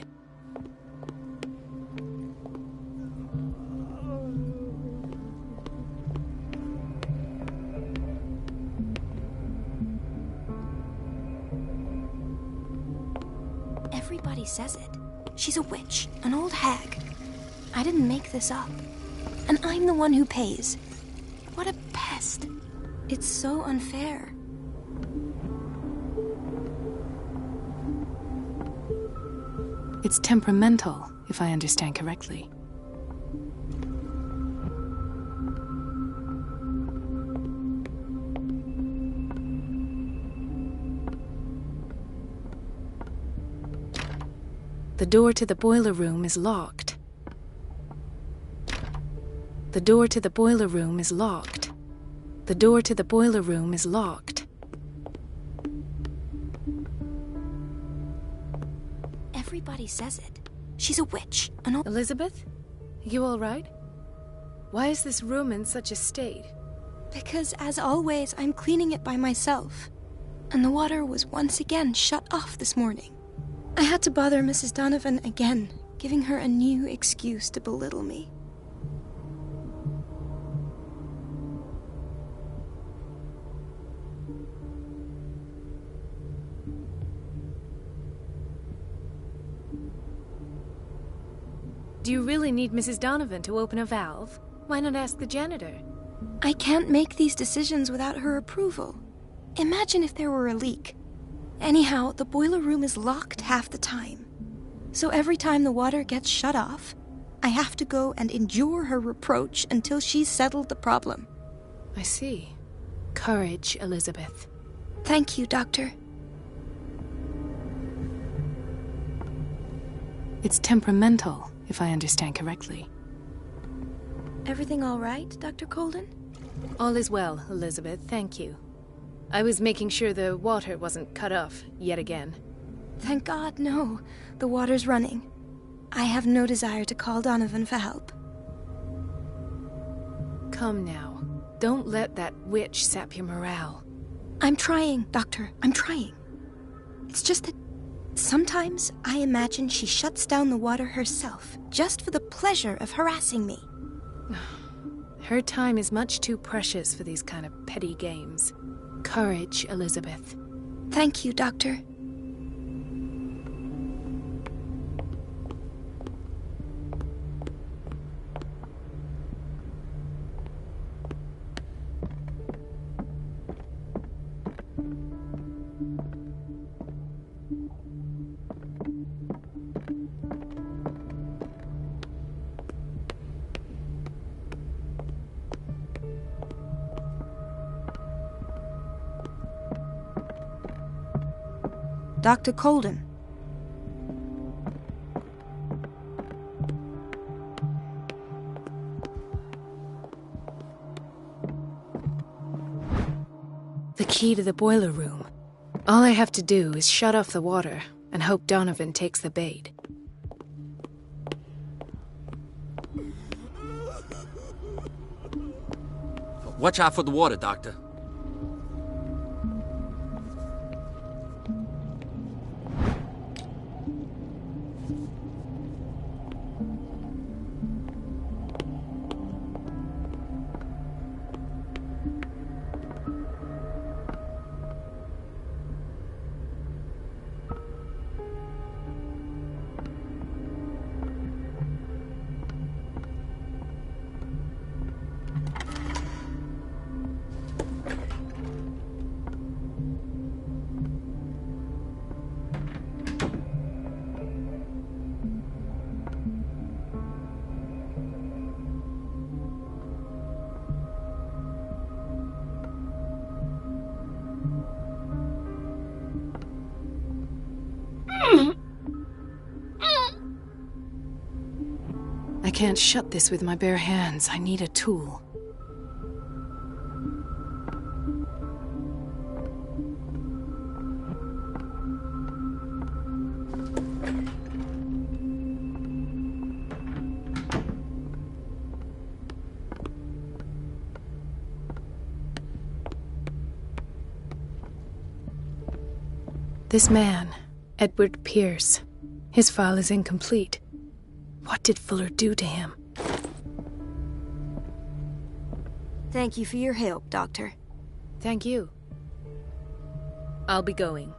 Everybody says it. She's a witch, an old hag. I didn't make this up. And I'm the one who pays. What a pest. It's so unfair. It's temperamental, if I understand correctly. The door to the boiler room is locked. The door to the boiler room is locked. The door to the boiler room is locked. Everybody says it. She's a witch, an old... Elizabeth? You all right? Why is this room in such a state? Because, as always, I'm cleaning it by myself. And the water was once again shut off this morning. I had to bother Mrs. Donovan again, giving her a new excuse to belittle me. Do you really need Mrs. Donovan to open a valve? Why not ask the janitor? I can't make these decisions without her approval. Imagine if there were a leak. Anyhow, the boiler room is locked half the time. So every time the water gets shut off, I have to go and endure her reproach until she's settled the problem. I see. Courage, Elizabeth. Thank you, Doctor. It's temperamental, if I understand correctly. Everything all right, Dr. Colden? All is well, Elizabeth, thank you. I was making sure the water wasn't cut off yet again. Thank God, no. The water's running. I have no desire to call Donovan for help. Come now. Don't let that witch sap your morale. I'm trying, Doctor. I'm trying. It's just that sometimes I imagine she shuts down the water herself, just for the pleasure of harassing me. Her time is much too precious for these kind of petty games. Courage, Elizabeth. Thank you, Doctor. Dr. Colden. The key to the boiler room. All I have to do is shut off the water and hope Donovan takes the bait. Watch out for the water, Doctor. I can't shut this with my bare hands. I need a tool. This man, Edward Pierce, his file is incomplete. What did Fuller do to him? Thank you for your help, Doctor. Thank you. I'll be going.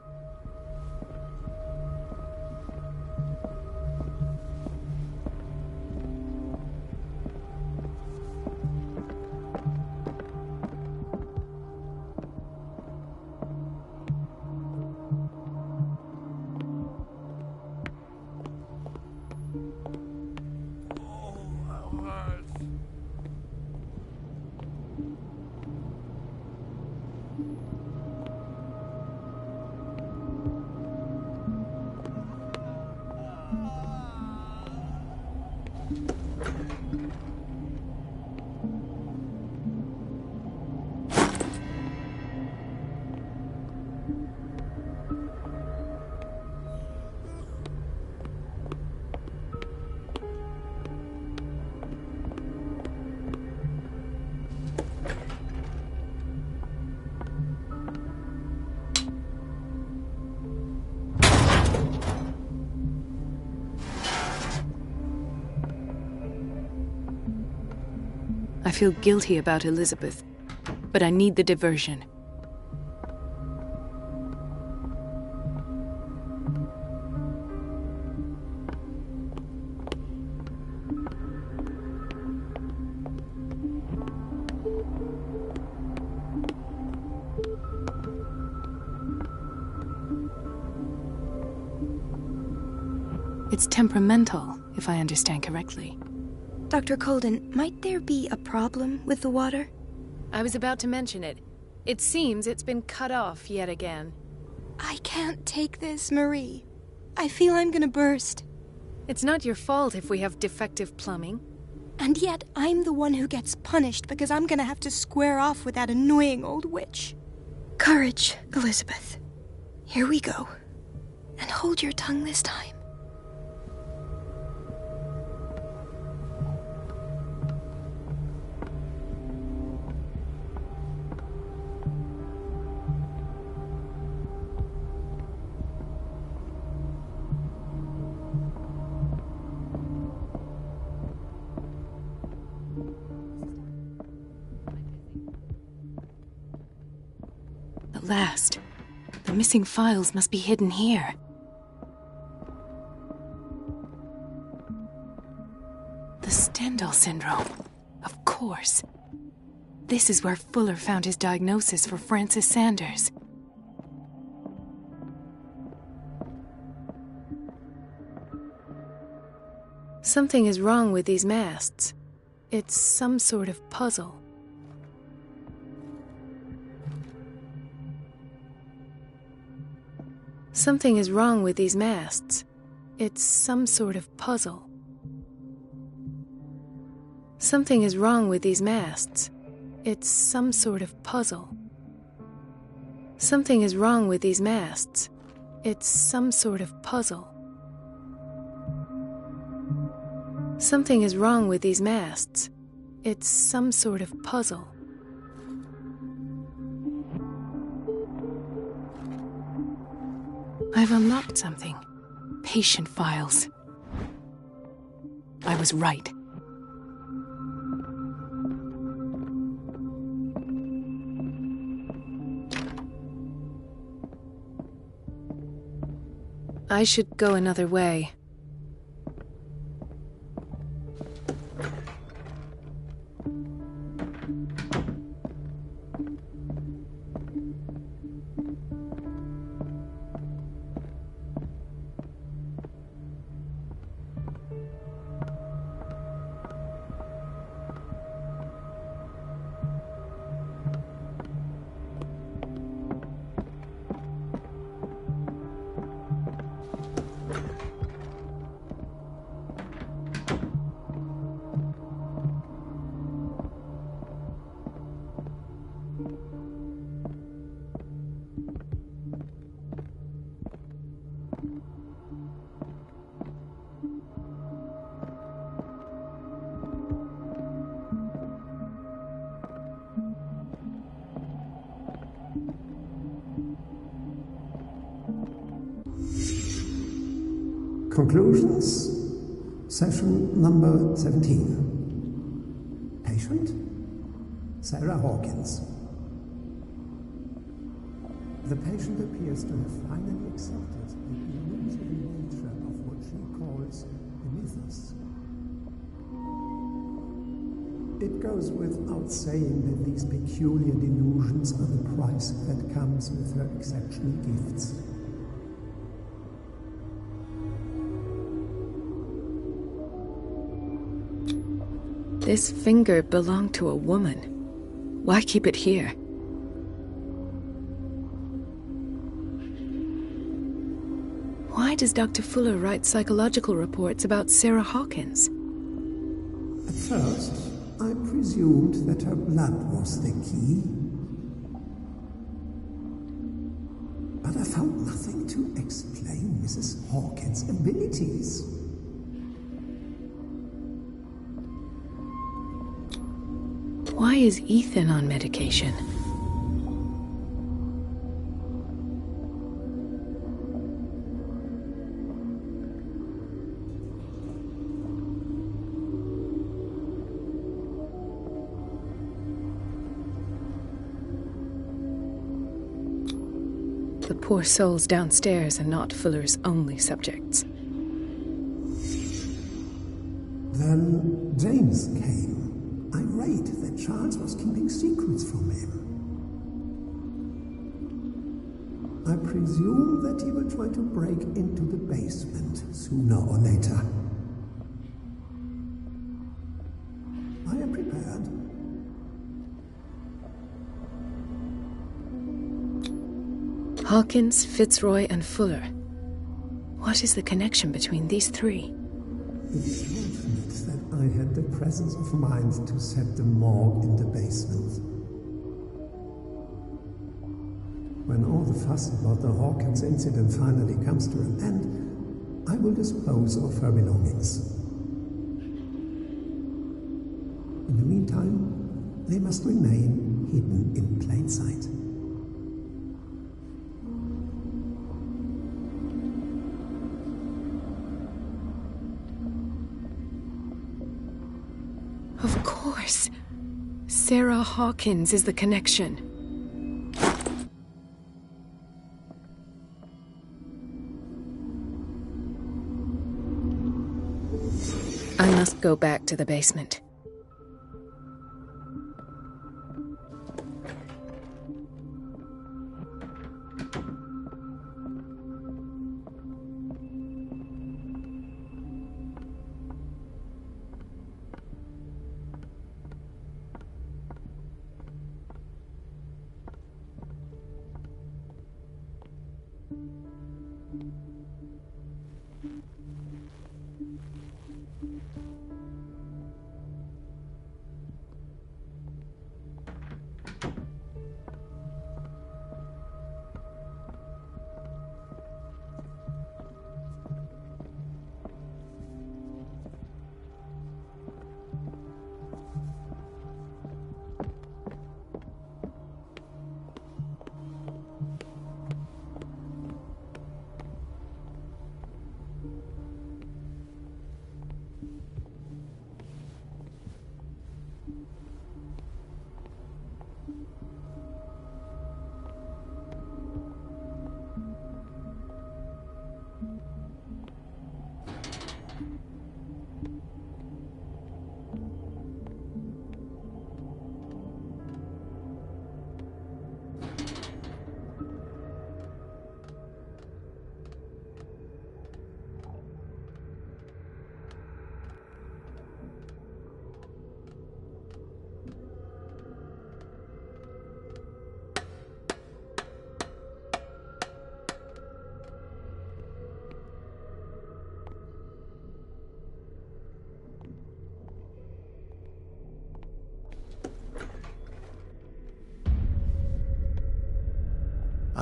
I feel guilty about Elizabeth, but I need the diversion. It's temperamental, if I understand correctly. Dr. Colden, might there be a problem with the water? I was about to mention it. It seems it's been cut off yet again. I can't take this, Marie. I feel I'm gonna burst. It's not your fault if we have defective plumbing. And yet, I'm the one who gets punished because I'm gonna have to square off with that annoying old witch. Courage, Elizabeth. Here we go. And hold your tongue this time. At last. The missing files must be hidden here. The Stendhal syndrome. Of course. This is where Fuller found his diagnosis for Francis Sanders. Something is wrong with these masts. It's some sort of puzzle. Something is wrong with these masts. It's some sort of puzzle. Something is wrong with these masts. It's some sort of puzzle. Something is wrong with these masts. It's some sort of puzzle. Something is wrong with these masts. It's some sort of puzzle. I've unlocked something. Patient files. I was right. I should go another way. Conclusions. Session number 17. Patient? Sarah Hawkins. The patient appears to have finally accepted the illusory nature of what she calls the mythos. It goes without saying that these peculiar delusions are the price that comes with her exceptional gifts. This finger belonged to a woman. Why keep it here? Why does Dr. Fuller write psychological reports about Sarah Hawkins? At first, I presumed that her blood was the key. But I found nothing to explain Mrs. Hawkins' abilities. Why is Ethan on medication? The poor souls downstairs are not Fuller's only subjects. Then James came, irate that Charles was keeping secrets from him. I presume that he will try to break into the basement sooner or later. I am prepared. Hawkins, Fitzroy, and Fuller. What is the connection between these three? It is fortunate that I had the presence of mind to set the morgue in the basement. When all the fuss about the Hawkins incident finally comes to an end, I will dispose of her belongings. In the meantime, they must remain hidden in plain sight. Of course. Sarah Hawkins is the connection. I must go back to the basement.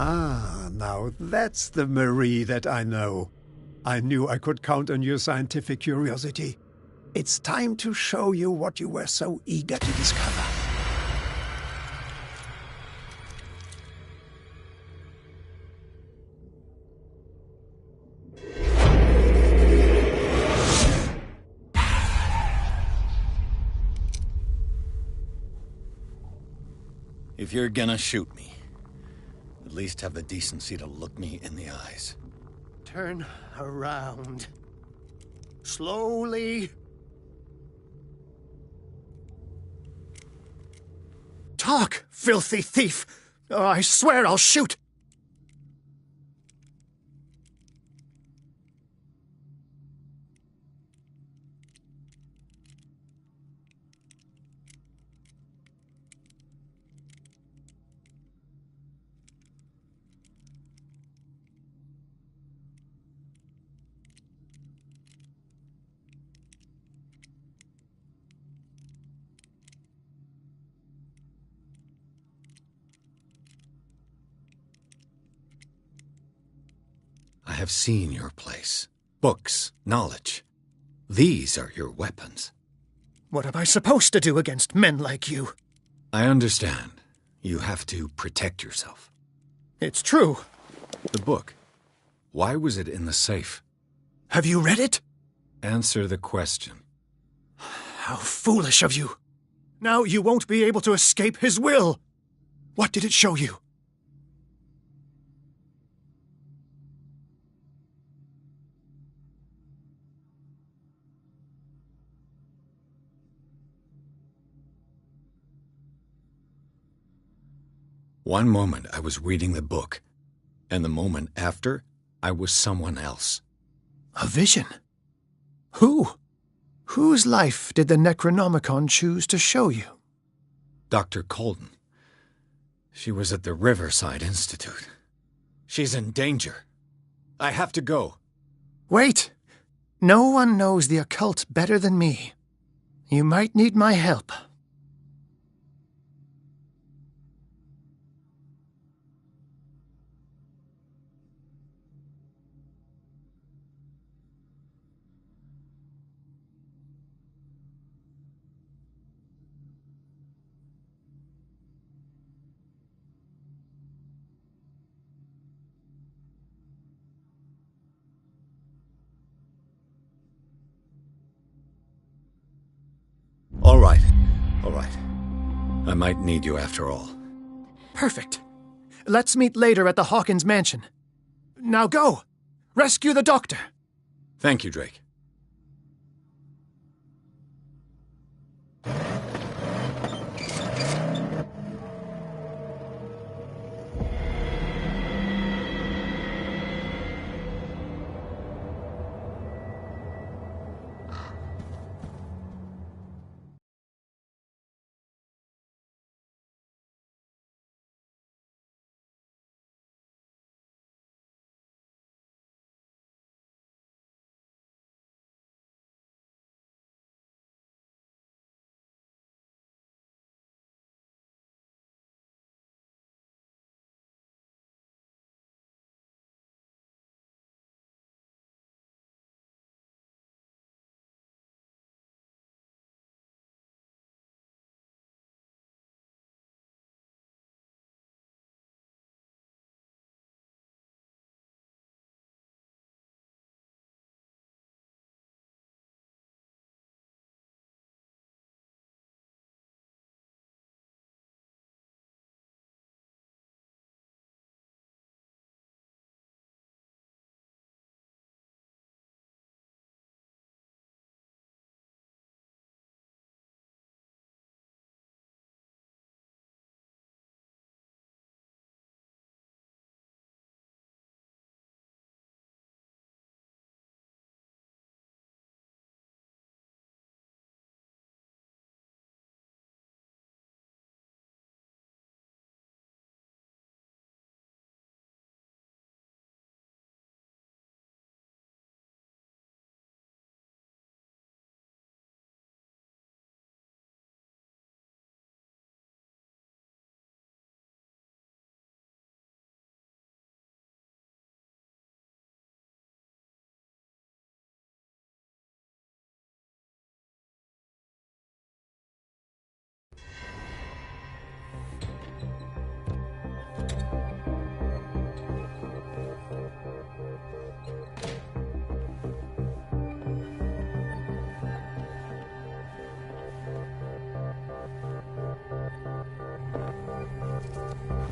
Ah, now that's the Marie that I know. I knew I could count on your scientific curiosity. It's time to show you what you were so eager to discover. If you're gonna shoot me, at least have the decency to look me in the eyes. Turn around. Slowly. Talk, filthy thief! Or I swear I'll shoot! I have seen your place. Books, knowledge. These are your weapons. What am I supposed to do against men like you? I understand. You have to protect yourself. It's true. The book. Why was it in the safe? Have you read it? Answer the question. How foolish of you. Now you won't be able to escape his will. What did it show you? One moment I was reading the book, and the moment after, I was someone else. A vision? Who? Whose life did the Necronomicon choose to show you? Dr. Colton. She was at the Riverside Institute. She's in danger. I have to go. Wait. No one knows the occult better than me. You might need my help. All right. I might need you after all. Perfect. Let's meet later at the Hawkins mansion. Now go! Rescue the doctor! Thank you, Drake.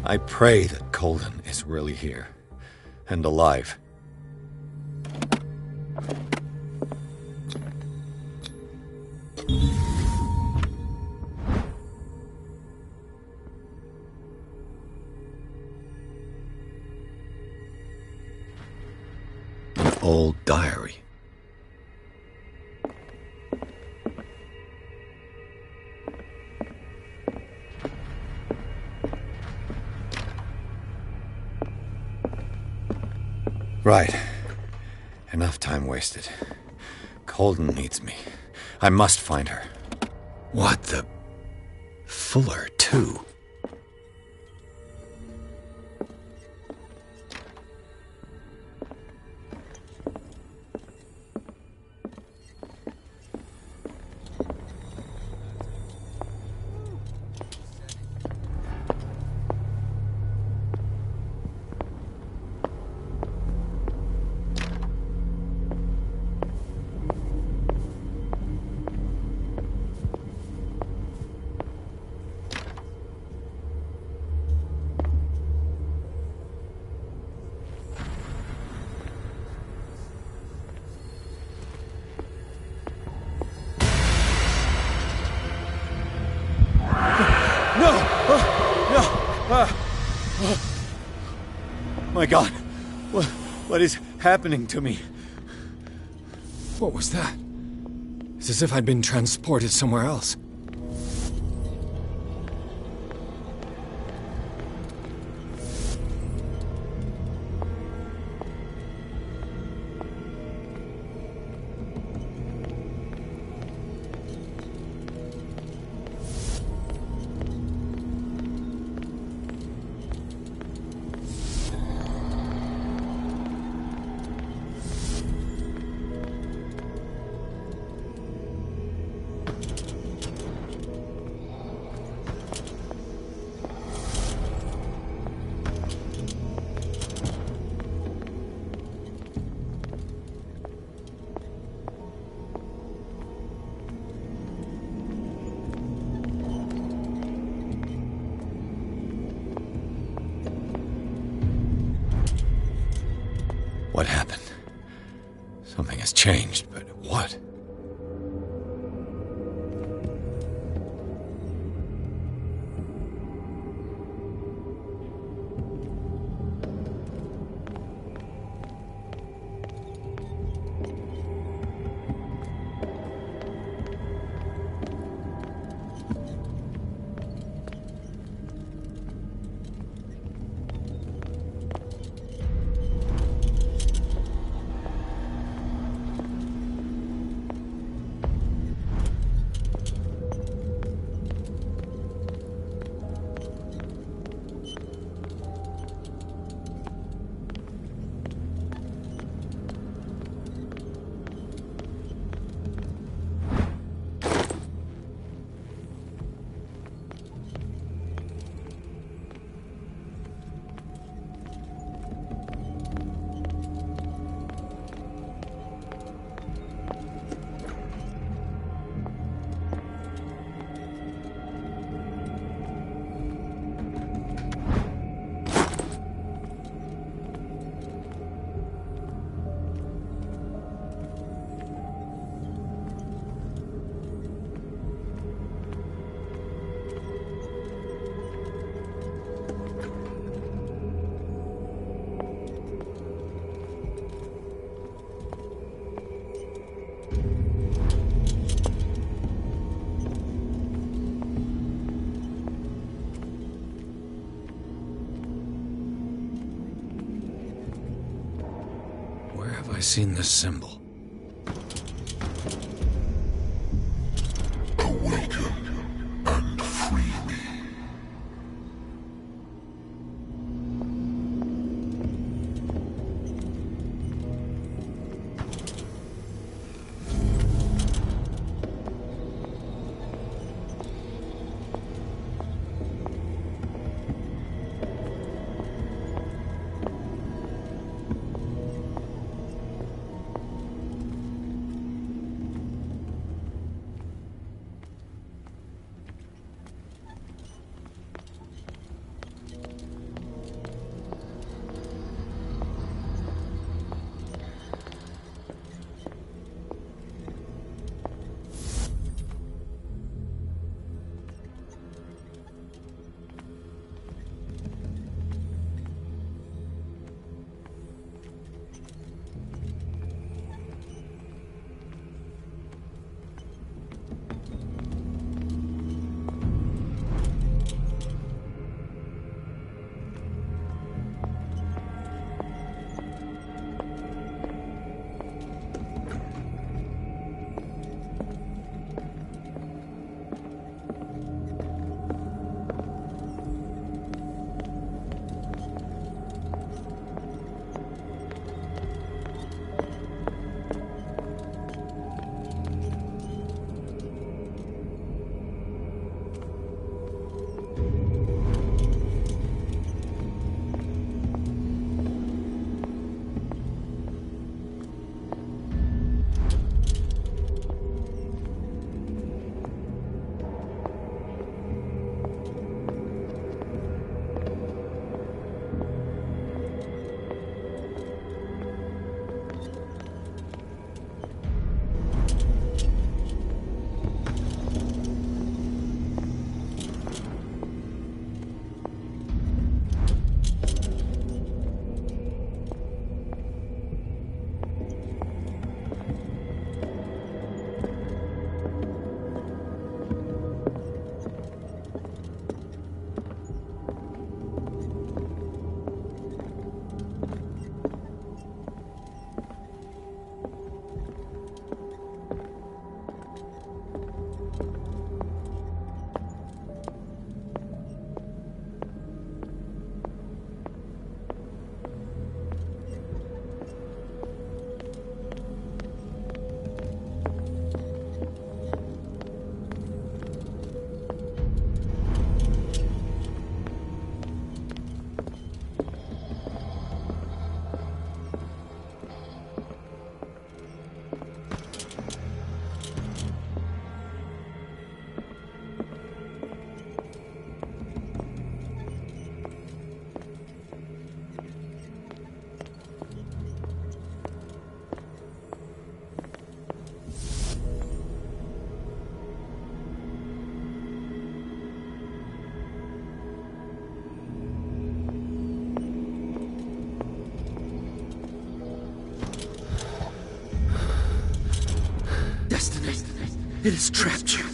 I pray that Colden is really here. And alive. An old diary. Right. Enough time wasted. Colden needs me. I must find her. What the... Fuller, too. My God, what is happening to me? What was that? It's as if I'd been transported somewhere else. What happened? Something has changed, but what? Where have I seen this symbol? Awaken and free me. It has trapped you.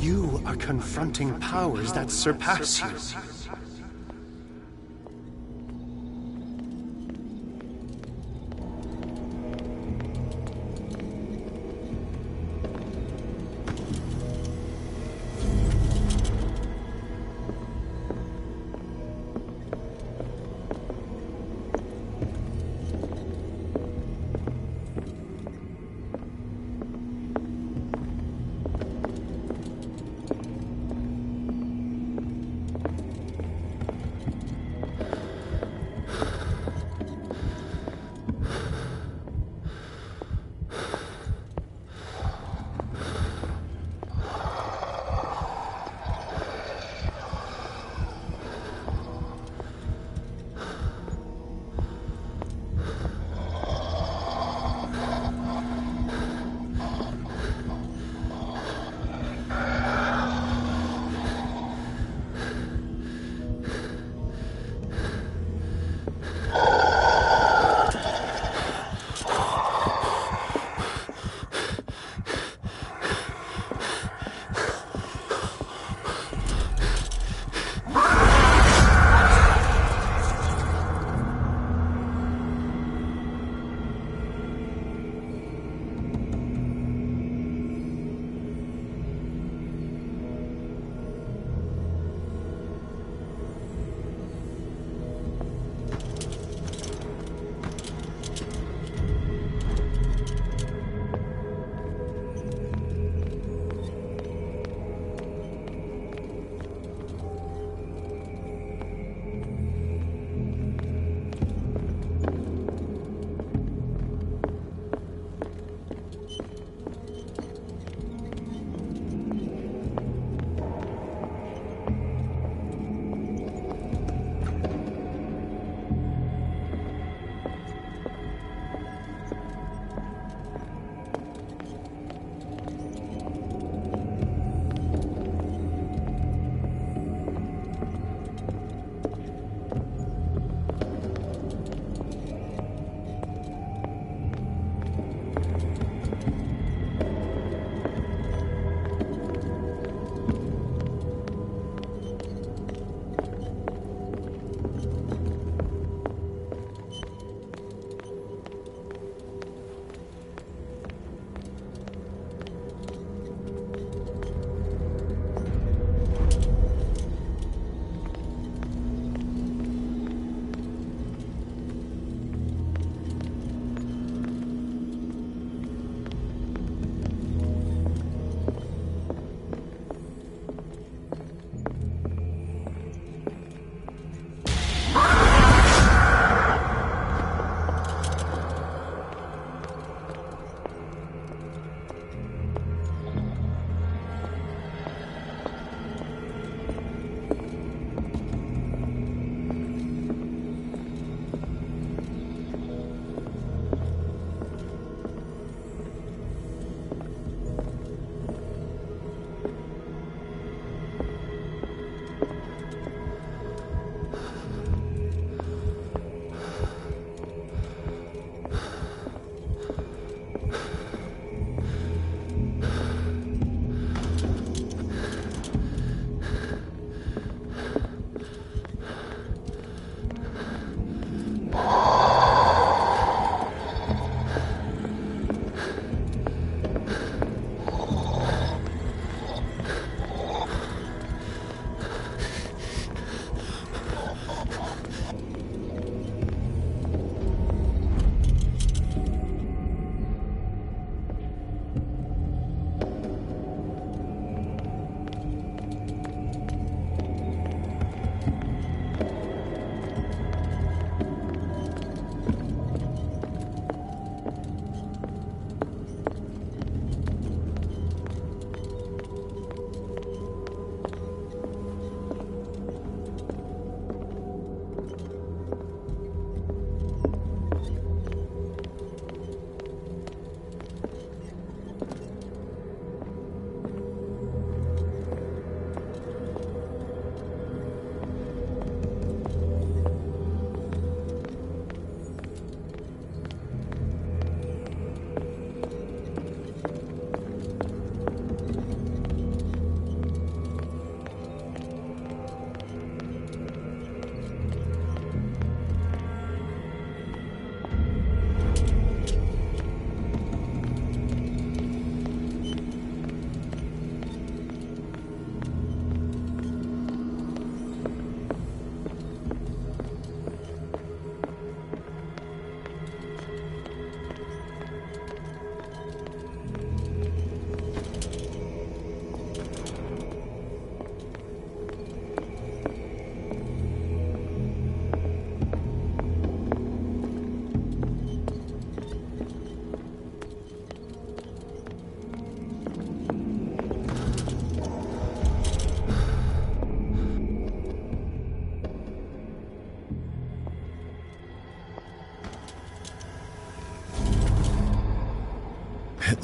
You are confronting powers that surpass you.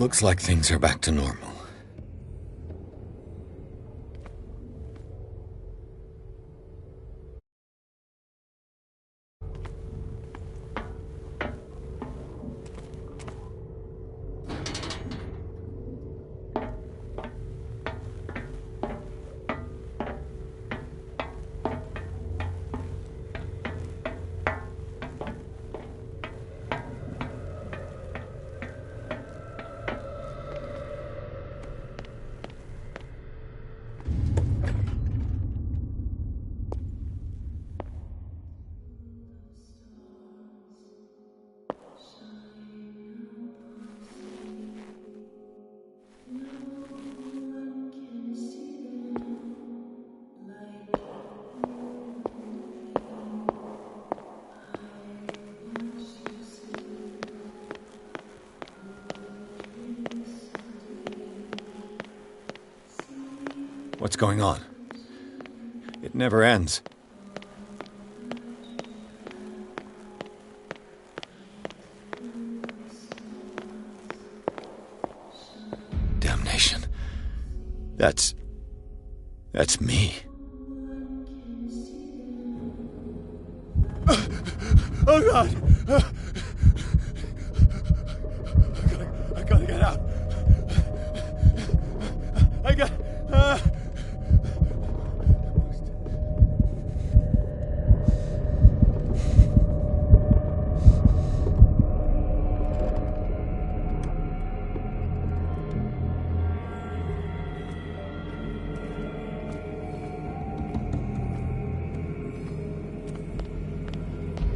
Looks like things are back to normal. What's going on? It never ends. Damnation. That's me. Oh God! I gotta get out. I got.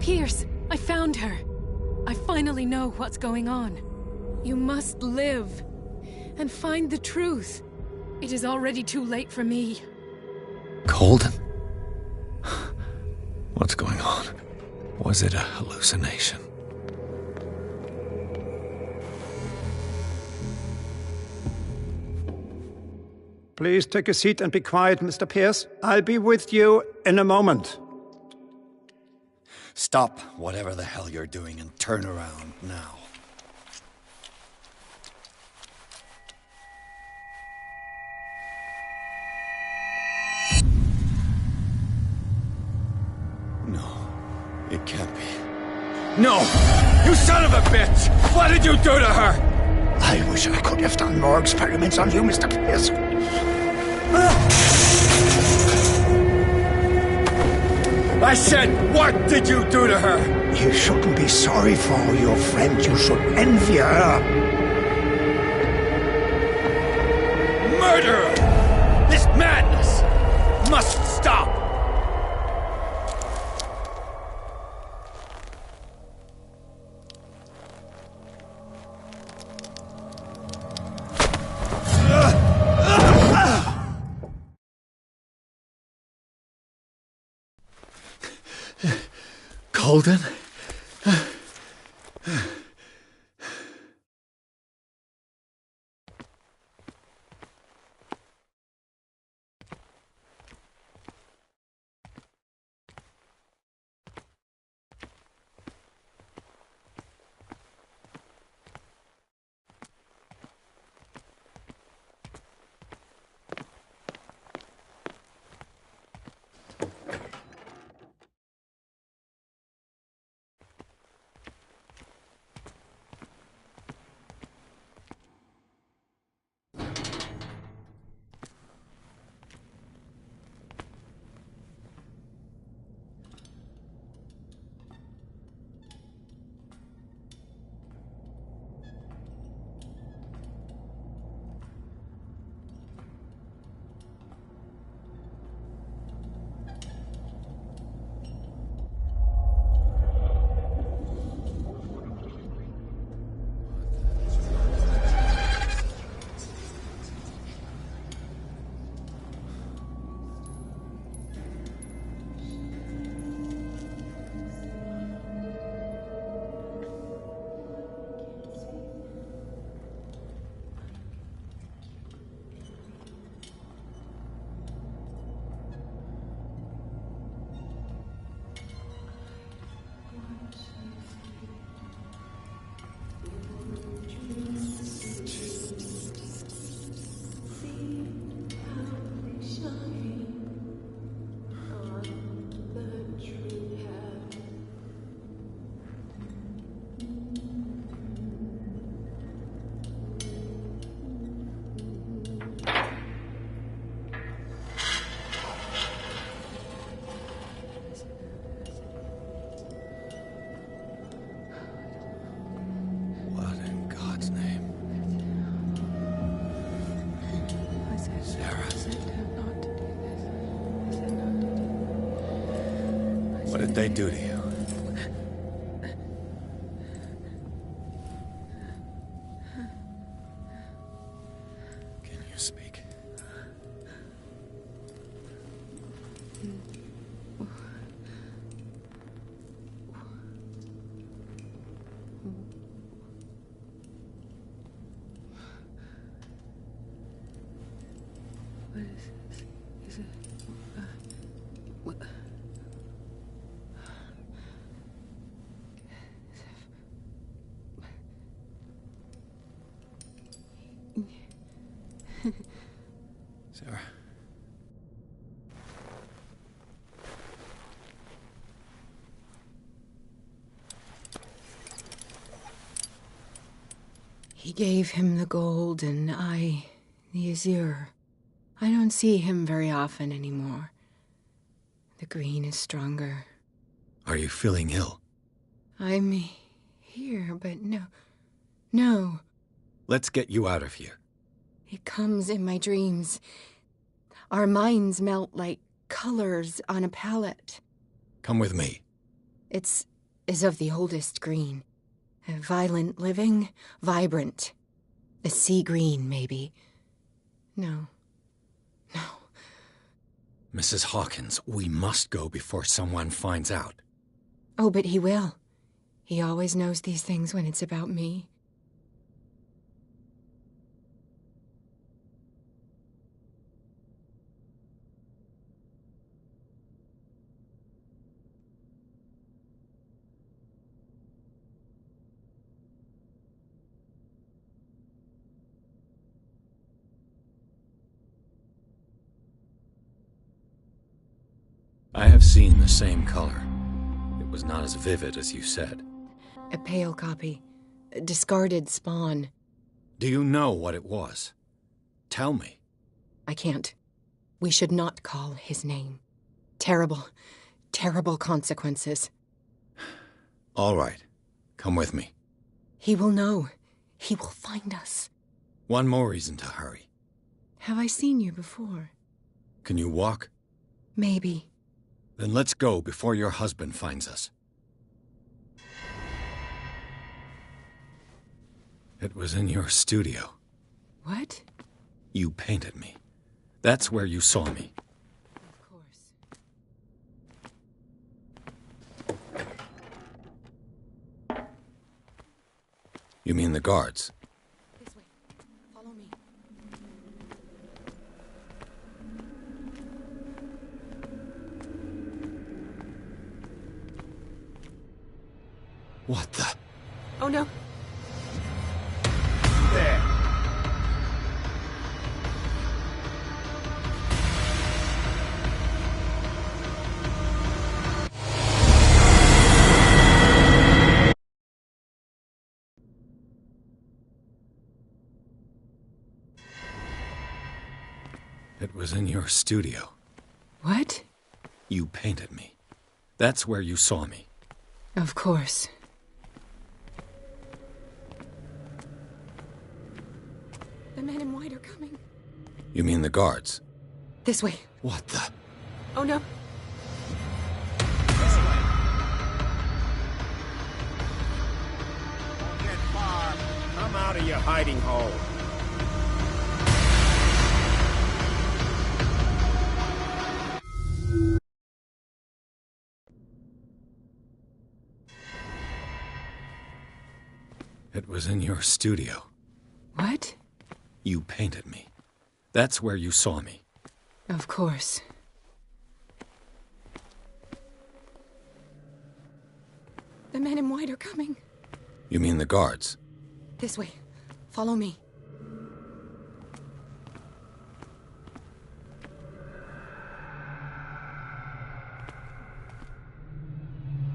Pierce, I found her. I finally know what's going on. You must live and find the truth. It is already too late for me. Colden? What's going on? Was it a hallucination? Please take a seat and be quiet, Mr. Pierce. I'll be with you in a moment. Stop whatever the hell you're doing and turn around now. No, it can't be. No! You son of a bitch! What did you do to her? I wish I could have done more experiments on you, Mr. Pierce. I said, what did you do to her? You shouldn't be sorry for your friend. You should envy her. Murderer! This madness must stop! Colden? Sarah. What did they do to you? Can you speak? What is this? Is it... what? Sarah. He gave him the gold and I the azure. I don't see him very often anymore. The green is stronger. Are you feeling ill? I'm here, but no. Let's get you out of here. It comes in my dreams. Our minds melt like colors on a palette. Come with me. It's of the oldest green. Violent living, vibrant. A sea green, maybe. No. Mrs. Hawkins, we must go before someone finds out. Oh, but he will. He always knows these things when it's about me. I have seen the same color. It was not as vivid as you said. A pale copy. A discarded spawn. Do you know what it was? Tell me. I can't. We should not call his name. Terrible, terrible consequences. All right. Come with me. He will know. He will find us. One more reason to hurry. Have I seen you before? Can you walk? Maybe. Then let's go before your husband finds us. It was in your studio. What? You painted me. That's where you saw me. Of course. You mean the guards? This way. Follow me. What the? Oh no. There. It was in your studio. What? You painted me. That's where you saw me. Of course. The men in white are coming. You mean the guards? This way. What the? Oh no. This way. Don't get far. Come out of your hiding hole. It was in your studio. What? You painted me. That's where you saw me. Of course. The men in white are coming. You mean the guards? This way. Follow me.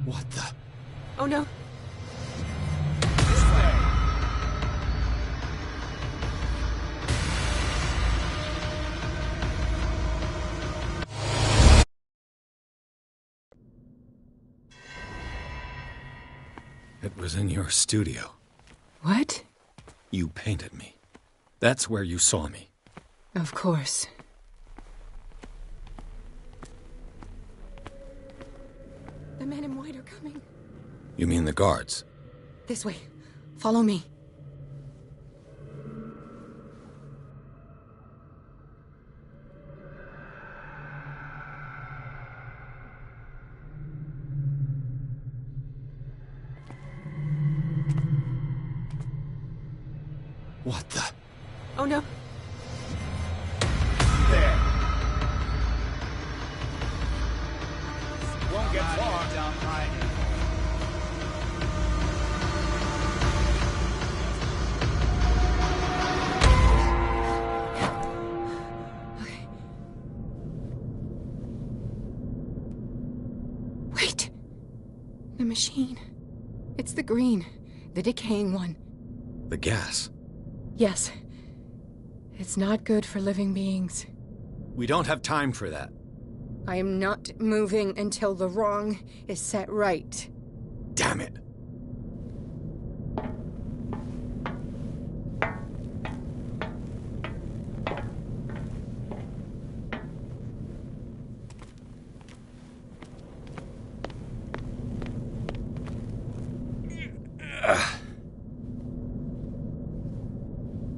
What the? Oh no. This way. It was in your studio. What? You painted me. That's where you saw me. Of course. The men in white are coming. You mean the guards? This way. Follow me. What the? Oh no. There. Won't get far. Down right. Wait. The machine. It's the green. The decaying one. The gas. Yes. It's not good for living beings. We don't have time for that. I am not moving until the wrong is set right. Damn it.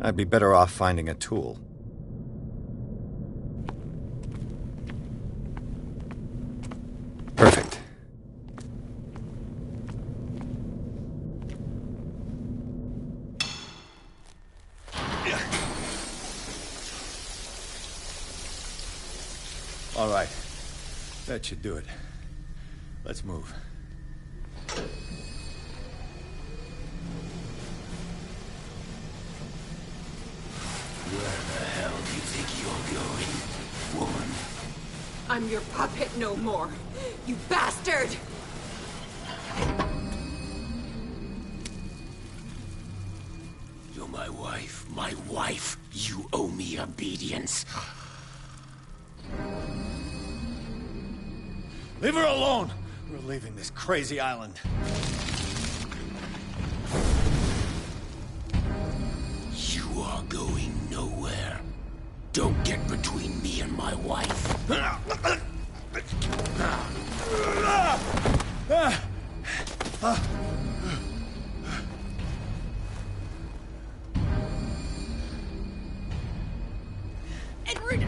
I'd be better off finding a tool. Perfect. All right. That should do it. Let's move. Where the hell do you think you're going, woman? I'm your puppet no more, you bastard! You're my wife. My wife. You owe me obedience. Leave her alone! We're leaving this crazy island. You are going nowhere. Don't get between me and my wife. Edward!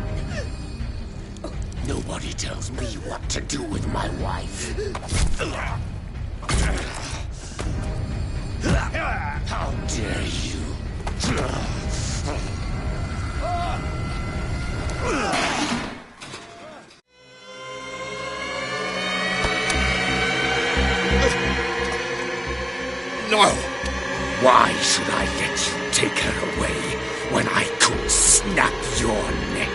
Nobody tells me what to do with my wife. How dare you? No! Why should I let you take her away when I could snap your neck?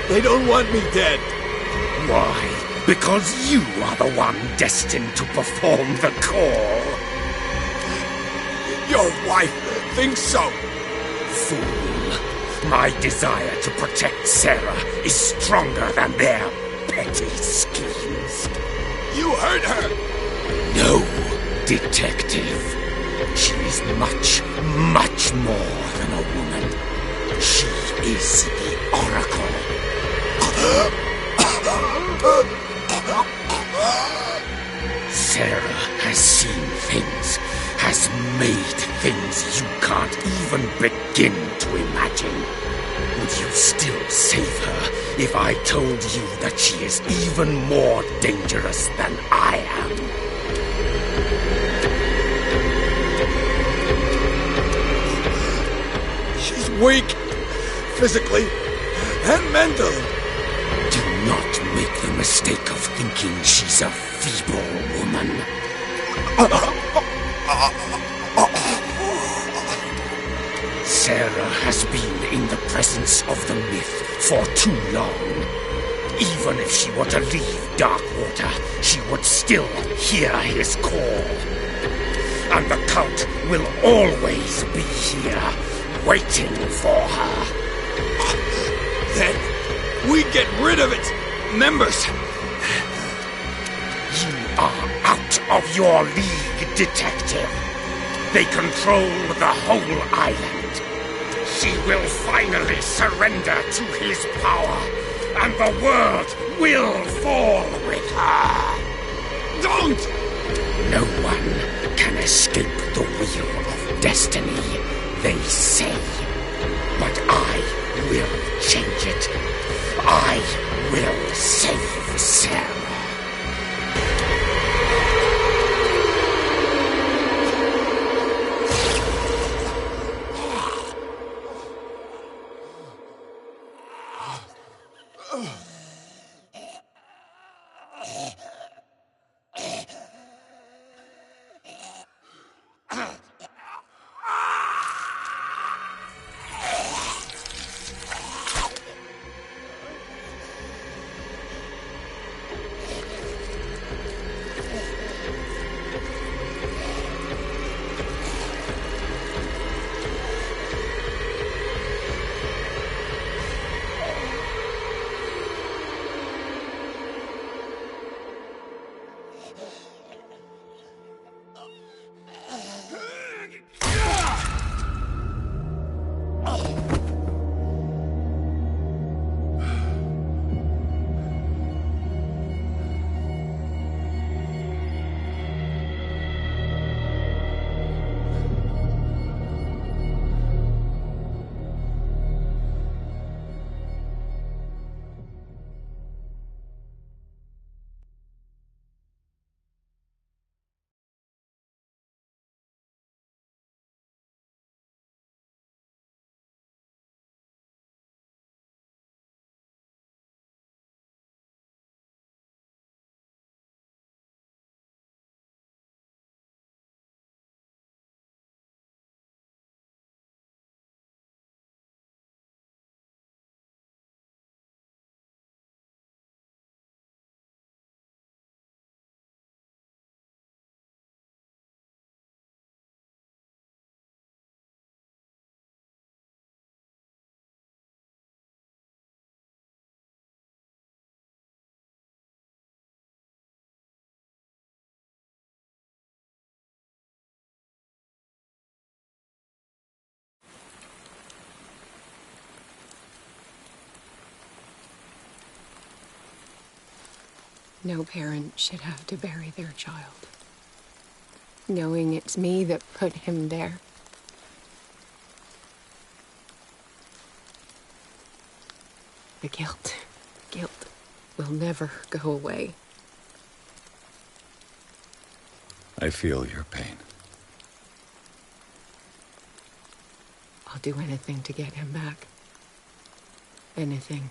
They don't want me dead. Why? Because you are the one destined to perform the call. Your wife thinks so. Fool. My desire to protect Sarah is stronger than their petty schemes. You hurt her. No, detective. She is much, much more than a woman. She is the Oracle. Sarah has seen things, has made things you can't even begin to imagine. Would you still save her if I told you that she is even more dangerous than I am? She's weak, physically and mentally. Do not make the mistake of thinking she's a feeble woman. Sarah has been in the presence of the myth for too long. Even if she were to leave Darkwater, she would still hear his call. And the cult will always be here, waiting for her. Then we get rid of its members. are out of your league, detective. They control the whole island. She will finally surrender to his power, and the world will fall with her. Don't! No one can escape the wheel of destiny, they say. But I will change it. I will save Sarah. No parent should have to bury their child, knowing it's me that put him there. The guilt will never go away. I feel your pain. I'll do anything to get him back. Anything.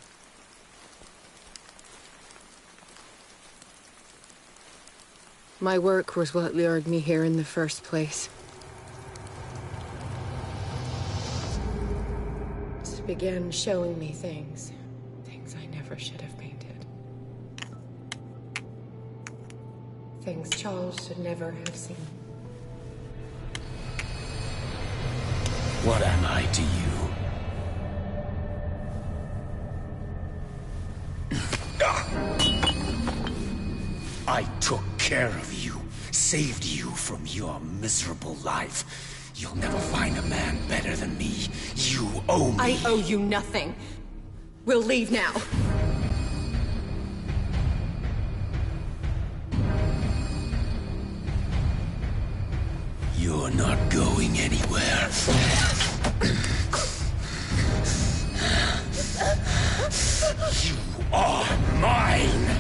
My work was what lured me here in the first place. It began showing me things I never should have painted. Things Charles should never have seen. What am I to you? I took care of you, saved you from your miserable life. You'll never find a man better than me. You owe me. I owe you nothing. We'll leave now. You're not going anywhere. You are mine!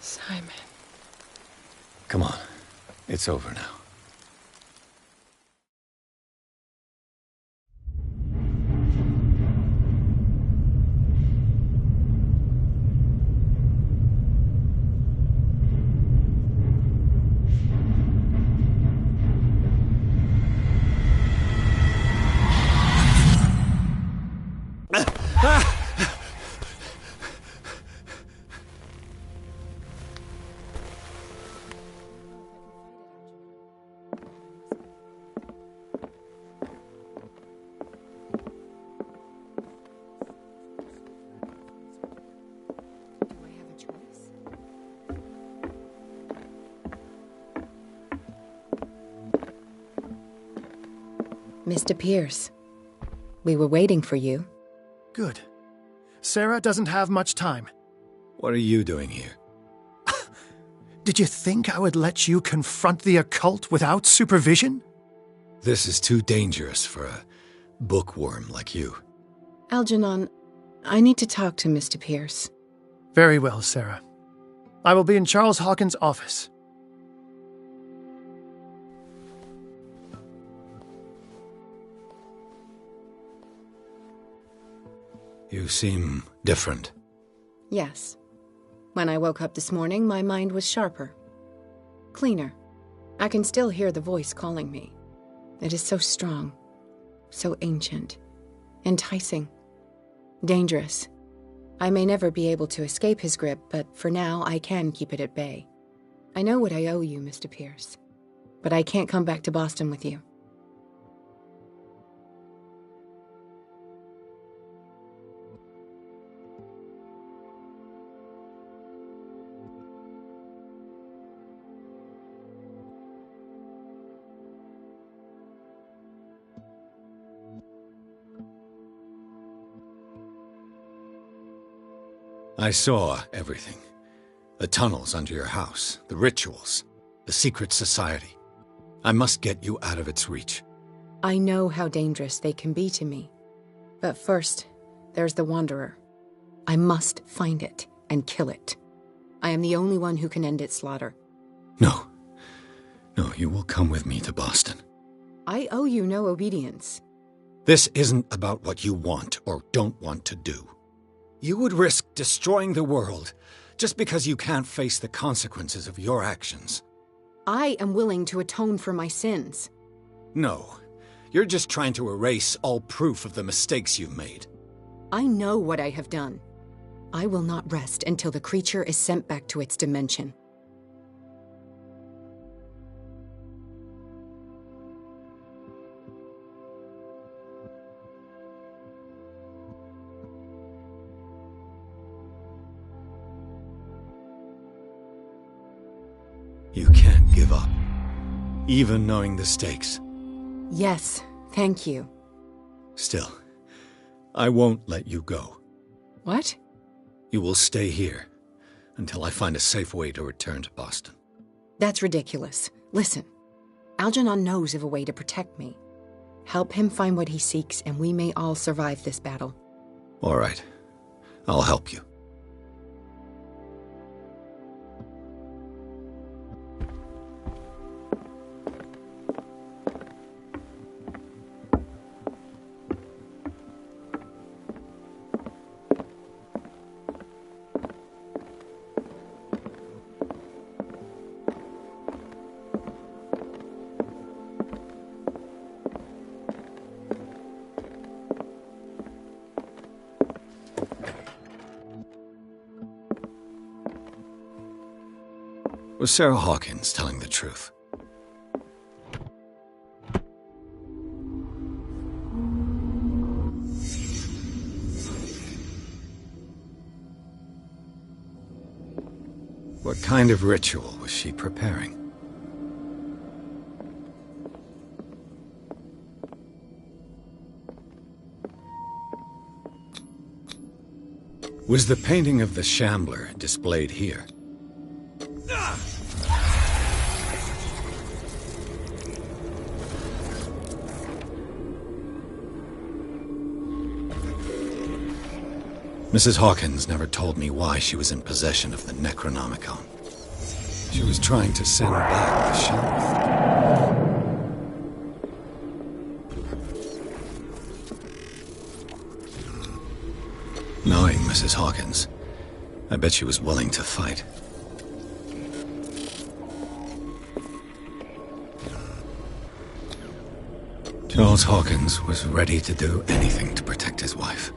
Simon. Come on. It's over now. Mr. Pierce, we were waiting for you. Good. Sarah doesn't have much time. What are you doing here? Did you think I would let you confront the occult without supervision? This is too dangerous for a bookworm like you. Algernon, I need to talk to Mr. Pierce. Very well, Sarah. I will be in Charles Hawkins' office. You seem different. Yes. When I woke up this morning, my mind was sharper. Cleaner. I can still hear the voice calling me. It is so strong. So ancient. Enticing. Dangerous. I may never be able to escape his grip, but for now I can keep it at bay. I know what I owe you, Mr. Pierce. But I can't come back to Boston with you. I saw everything. The tunnels under your house, the rituals, the secret society. I must get you out of its reach. I know how dangerous they can be to me. But first, there's the Wanderer. I must find it and kill it. I am the only one who can end its slaughter. No. No, you will come with me to Boston. I owe you no obedience. This isn't about what you want or don't want to do. You would risk destroying the world just because you can't face the consequences of your actions. I am willing to atone for my sins. No, you're just trying to erase all proof of the mistakes you've made. I know what I have done. I will not rest until the creature is sent back to its dimension. You can't give up, even knowing the stakes. Yes, thank you. Still, I won't let you go. What? You will stay here until I find a safe way to return to Boston. That's ridiculous. Listen, Algernon knows of a way to protect me. Help him find what he seeks, and we may all survive this battle. All right. I'll help you. Was Sarah Hawkins telling the truth? What kind of ritual was she preparing? Was the painting of the Shambler displayed here? Mrs. Hawkins never told me why she was in possession of the Necronomicon. She was trying to send back the sheriff. Knowing Mrs. Hawkins, I bet she was willing to fight. Charles Hawkins was ready to do anything to protect his wife.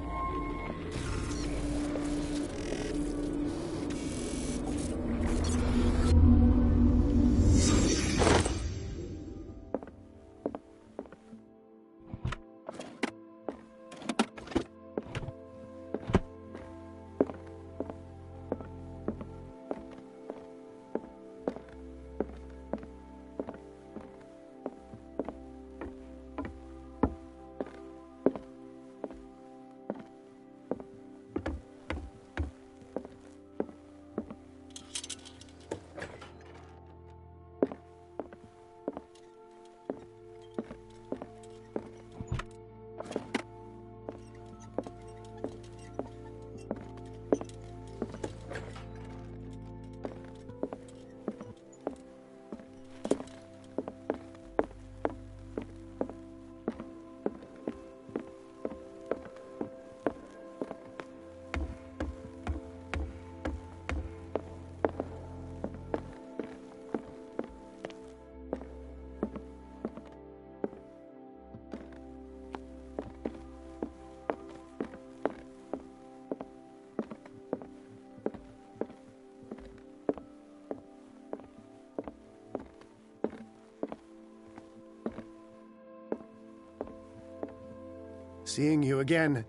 Seeing you again.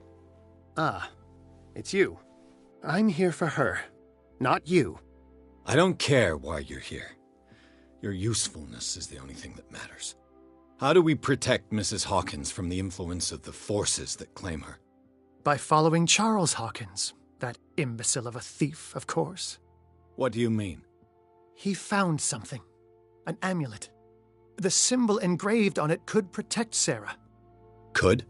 Ah, it's you. I'm here for her, not you. I don't care why you're here. Your usefulness is the only thing that matters. How do we protect Mrs. Hawkins from the influence of the forces that claim her? By following Charles Hawkins, that imbecile of a thief, of course. What do you mean? He found something. An amulet. The symbol engraved on it could protect Sarah. Could?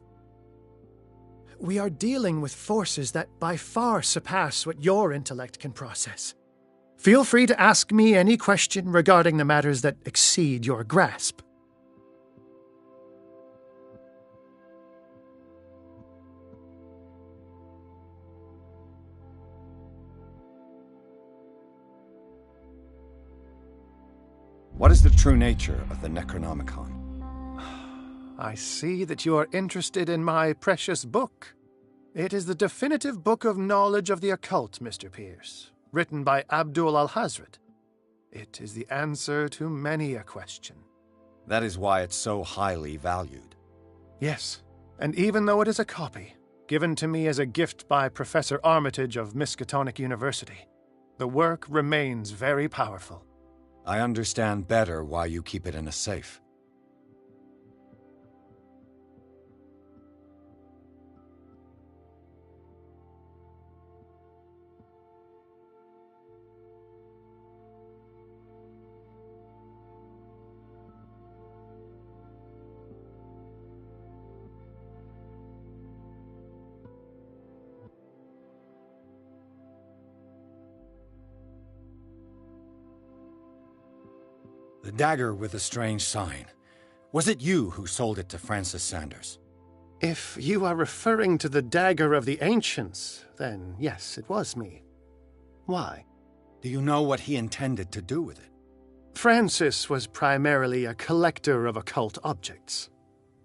We are dealing with forces that by far surpass what your intellect can process. Feel free to ask me any question regarding the matters that exceed your grasp. What is the true nature of the Necronomicon? I see that you are interested in my precious book. It is the definitive book of knowledge of the occult, Mr. Pierce, written by Abdul al-Hazred. It is the answer to many a question. That is why it's so highly valued. Yes, and even though it is a copy, given to me as a gift by Professor Armitage of Miskatonic University, the work remains very powerful. I understand better why you keep it in a safe. The dagger with the strange sign. Was it you who sold it to Francis Sanders? If you are referring to the dagger of the ancients, then yes, it was me. Why? Do you know what he intended to do with it? Francis was primarily a collector of occult objects.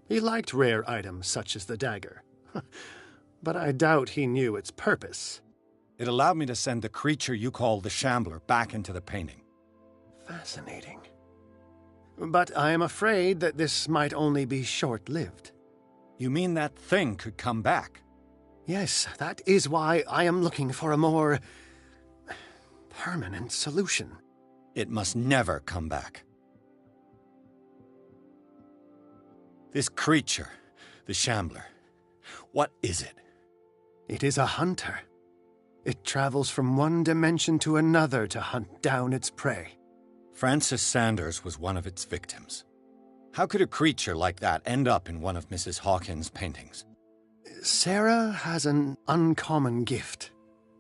He liked rare items such as the dagger. But I doubt he knew its purpose. It allowed me to send the creature you call the Shambler back into the painting. Fascinating. But I am afraid that this might only be short-lived. You mean that thing could come back? Yes, that is why I am looking for a more permanent solution. It must never come back. This creature, the Shambler, what is it? It is a hunter. It travels from one dimension to another to hunt down its prey. Francis Sanders was one of its victims. How could a creature like that end up in one of Mrs. Hawkins' paintings? Sarah has an uncommon gift.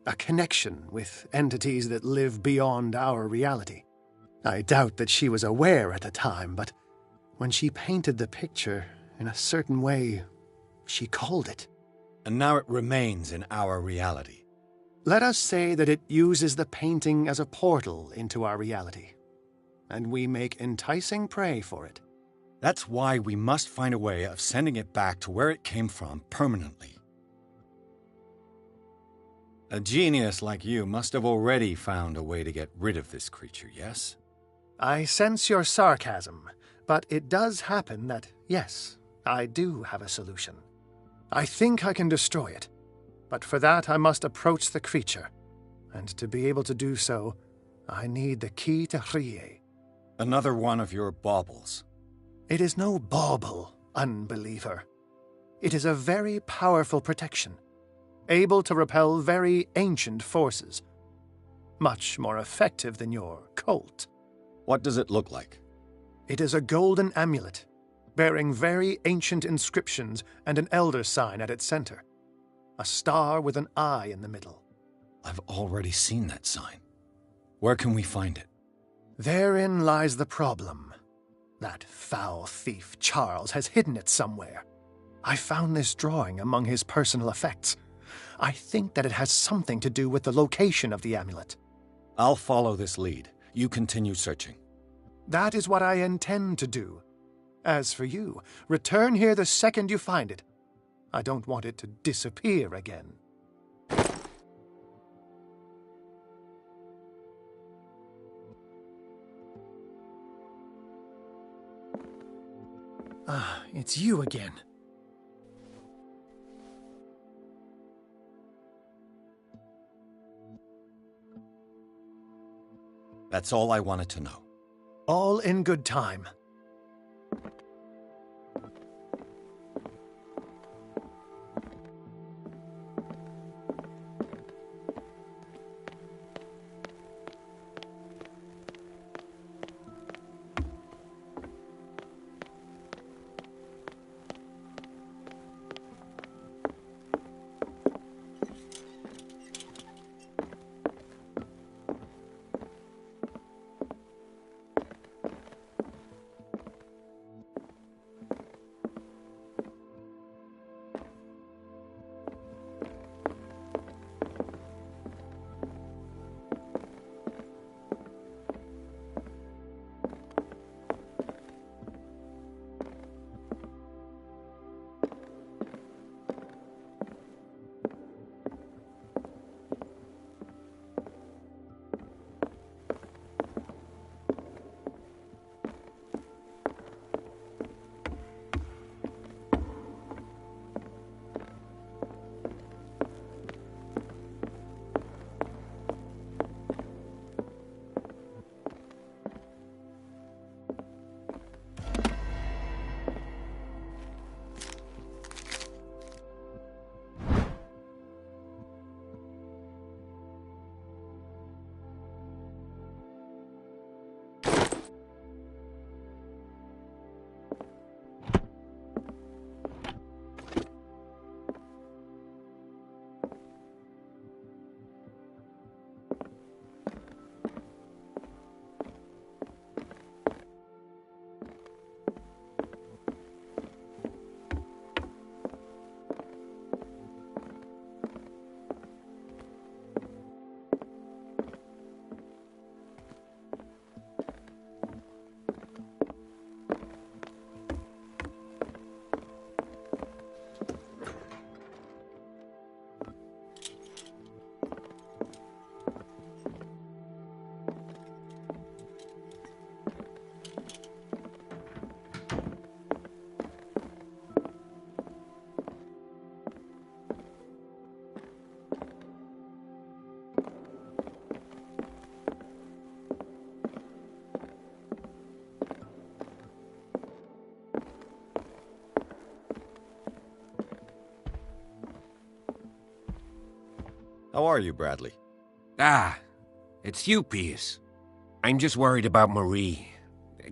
A connection with entities that live beyond our reality. I doubt that she was aware at the time, but when she painted the picture in a certain way, she called it. And now it remains in our reality. Let us say that it uses the painting as a portal into our reality, and we make enticing prey for it. That's why we must find a way of sending it back to where it came from permanently. A genius like you must have already found a way to get rid of this creature, yes? I sense your sarcasm, but it does happen that, yes, I do have a solution. I think I can destroy it, but for that I must approach the creature, and to be able to do so, I need the key to Rie. Another one of your baubles. It is no bauble, unbeliever. It is a very powerful protection, able to repel very ancient forces. Much more effective than your Colt. What does it look like? It is a golden amulet, bearing very ancient inscriptions and an elder sign at its center. A star with an eye in the middle. I've already seen that sign. Where can we find it? Therein lies the problem. That foul thief Charles has hidden it somewhere. I found this drawing among his personal effects. I think that it has something to do with the location of the amulet. I'll follow this lead. You continue searching. That is what I intend to do. As for you, return here the second you find it. I don't want it to disappear again. Ah, it's you again. That's all I wanted to know. All in good time. How are you, Bradley? Ah, it's you, Pierce. I'm just worried about Marie.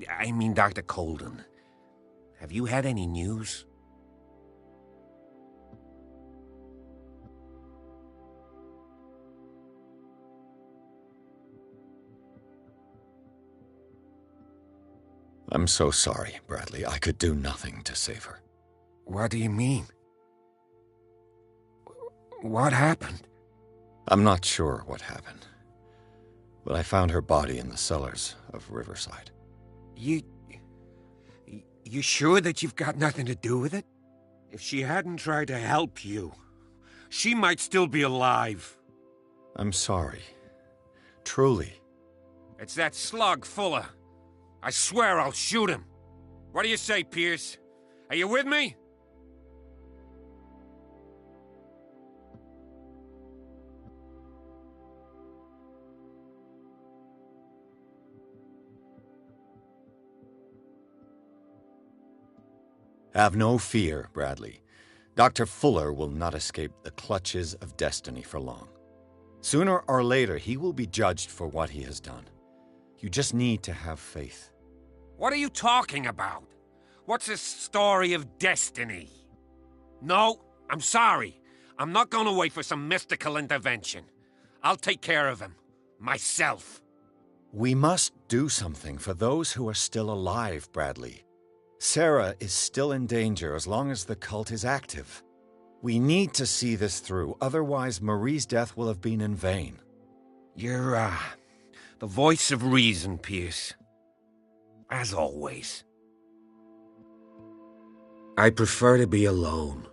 I mean, Dr. Colden. Have you had any news? I'm so sorry, Bradley. I could do nothing to save her. What do you mean? What happened? I'm not sure what happened, but I found her body in the cellars of Riverside. You sure that you've got nothing to do with it? If she hadn't tried to help you, she might still be alive. I'm sorry. Truly. It's that slug, Fuller. I swear I'll shoot him. What do you say, Pierce? Are you with me? Have no fear, Bradley. Dr. Fuller will not escape the clutches of destiny for long. Sooner or later, he will be judged for what he has done. You just need to have faith. What are you talking about? What's this story of destiny? No, I'm sorry. I'm not going to wait for some mystical intervention. I'll take care of him. Myself. We must do something for those who are still alive, Bradley. Sarah is still in danger as long as the cult is active. We need to see this through, otherwise Marie's death will have been in vain. You're, the voice of reason, Pierce. As always. I prefer to be alone.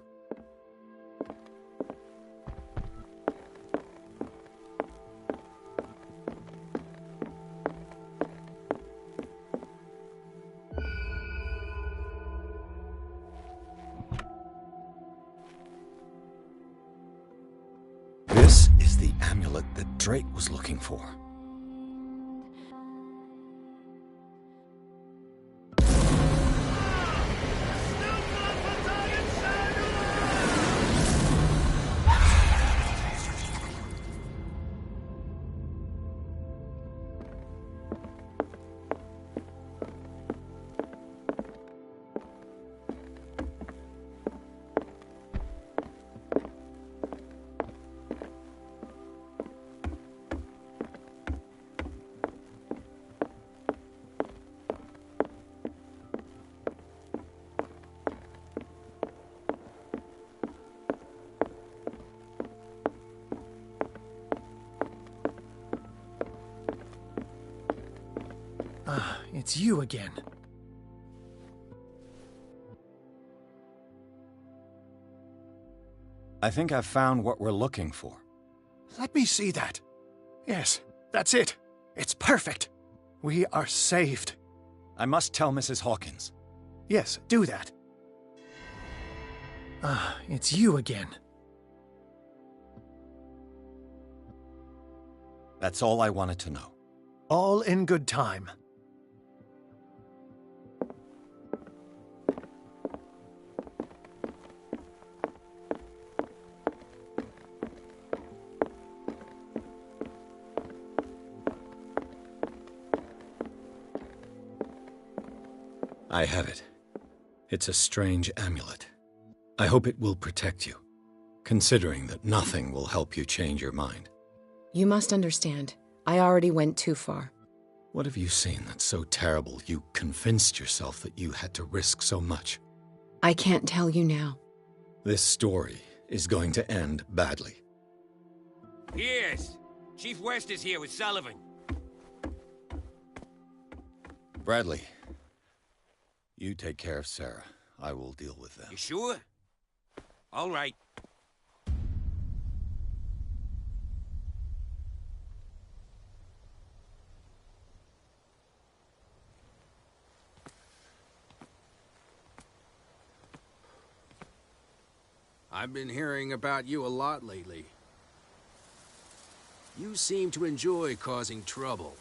This is the amulet that Drake was looking for. It's you again. I think I've found what we're looking for. Let me see that. Yes, that's it. It's perfect. We are saved. I must tell Mrs. Hawkins. Yes, do that. It's you again. That's all I wanted to know. All in good time. I have it. It's a strange amulet. I hope it will protect you, considering that nothing will help you change your mind. You must understand, I already went too far. What have you seen that's so terrible you convinced yourself that you had to risk so much? I can't tell you now. This story is going to end badly. Pierce! Chief West is here with Sullivan. Bradley, you take care of Sarah. I will deal with them. You sure? All right. I've been hearing about you a lot lately. You seem to enjoy causing trouble.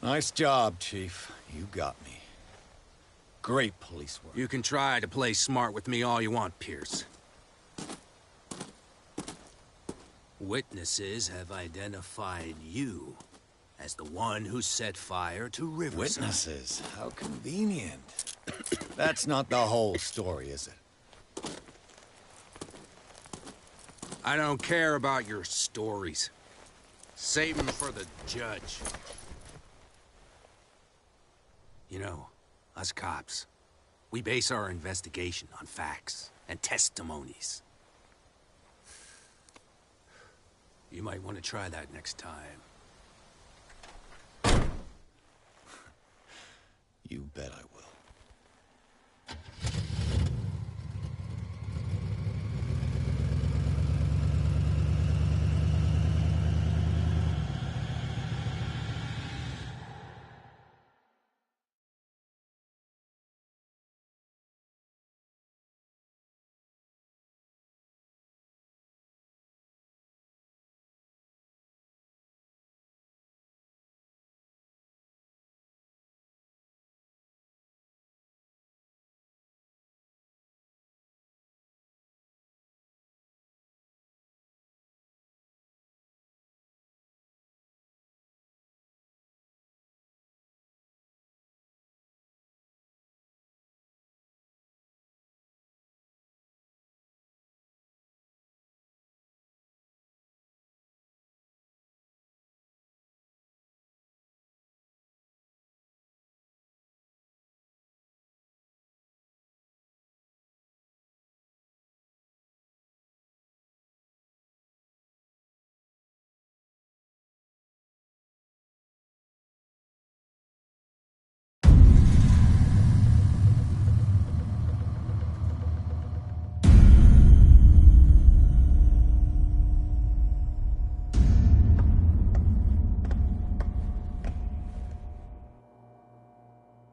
Nice job, Chief. You got me. Great police work. You can try to play smart with me all you want, Pierce. Witnesses have identified you as the one who set fire to Riverside. Witnesses? How convenient. That's not the whole story, is it? I don't care about your stories. Save them for the judge. You know, us cops, we base our investigation on facts and testimonies. You might want to try that next time. You bet I will.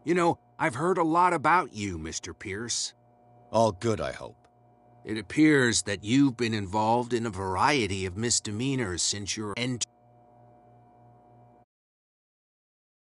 You know, I've heard a lot about you, Mr. Pierce. All good, I hope. It appears that you've been involved in a variety of misdemeanors since your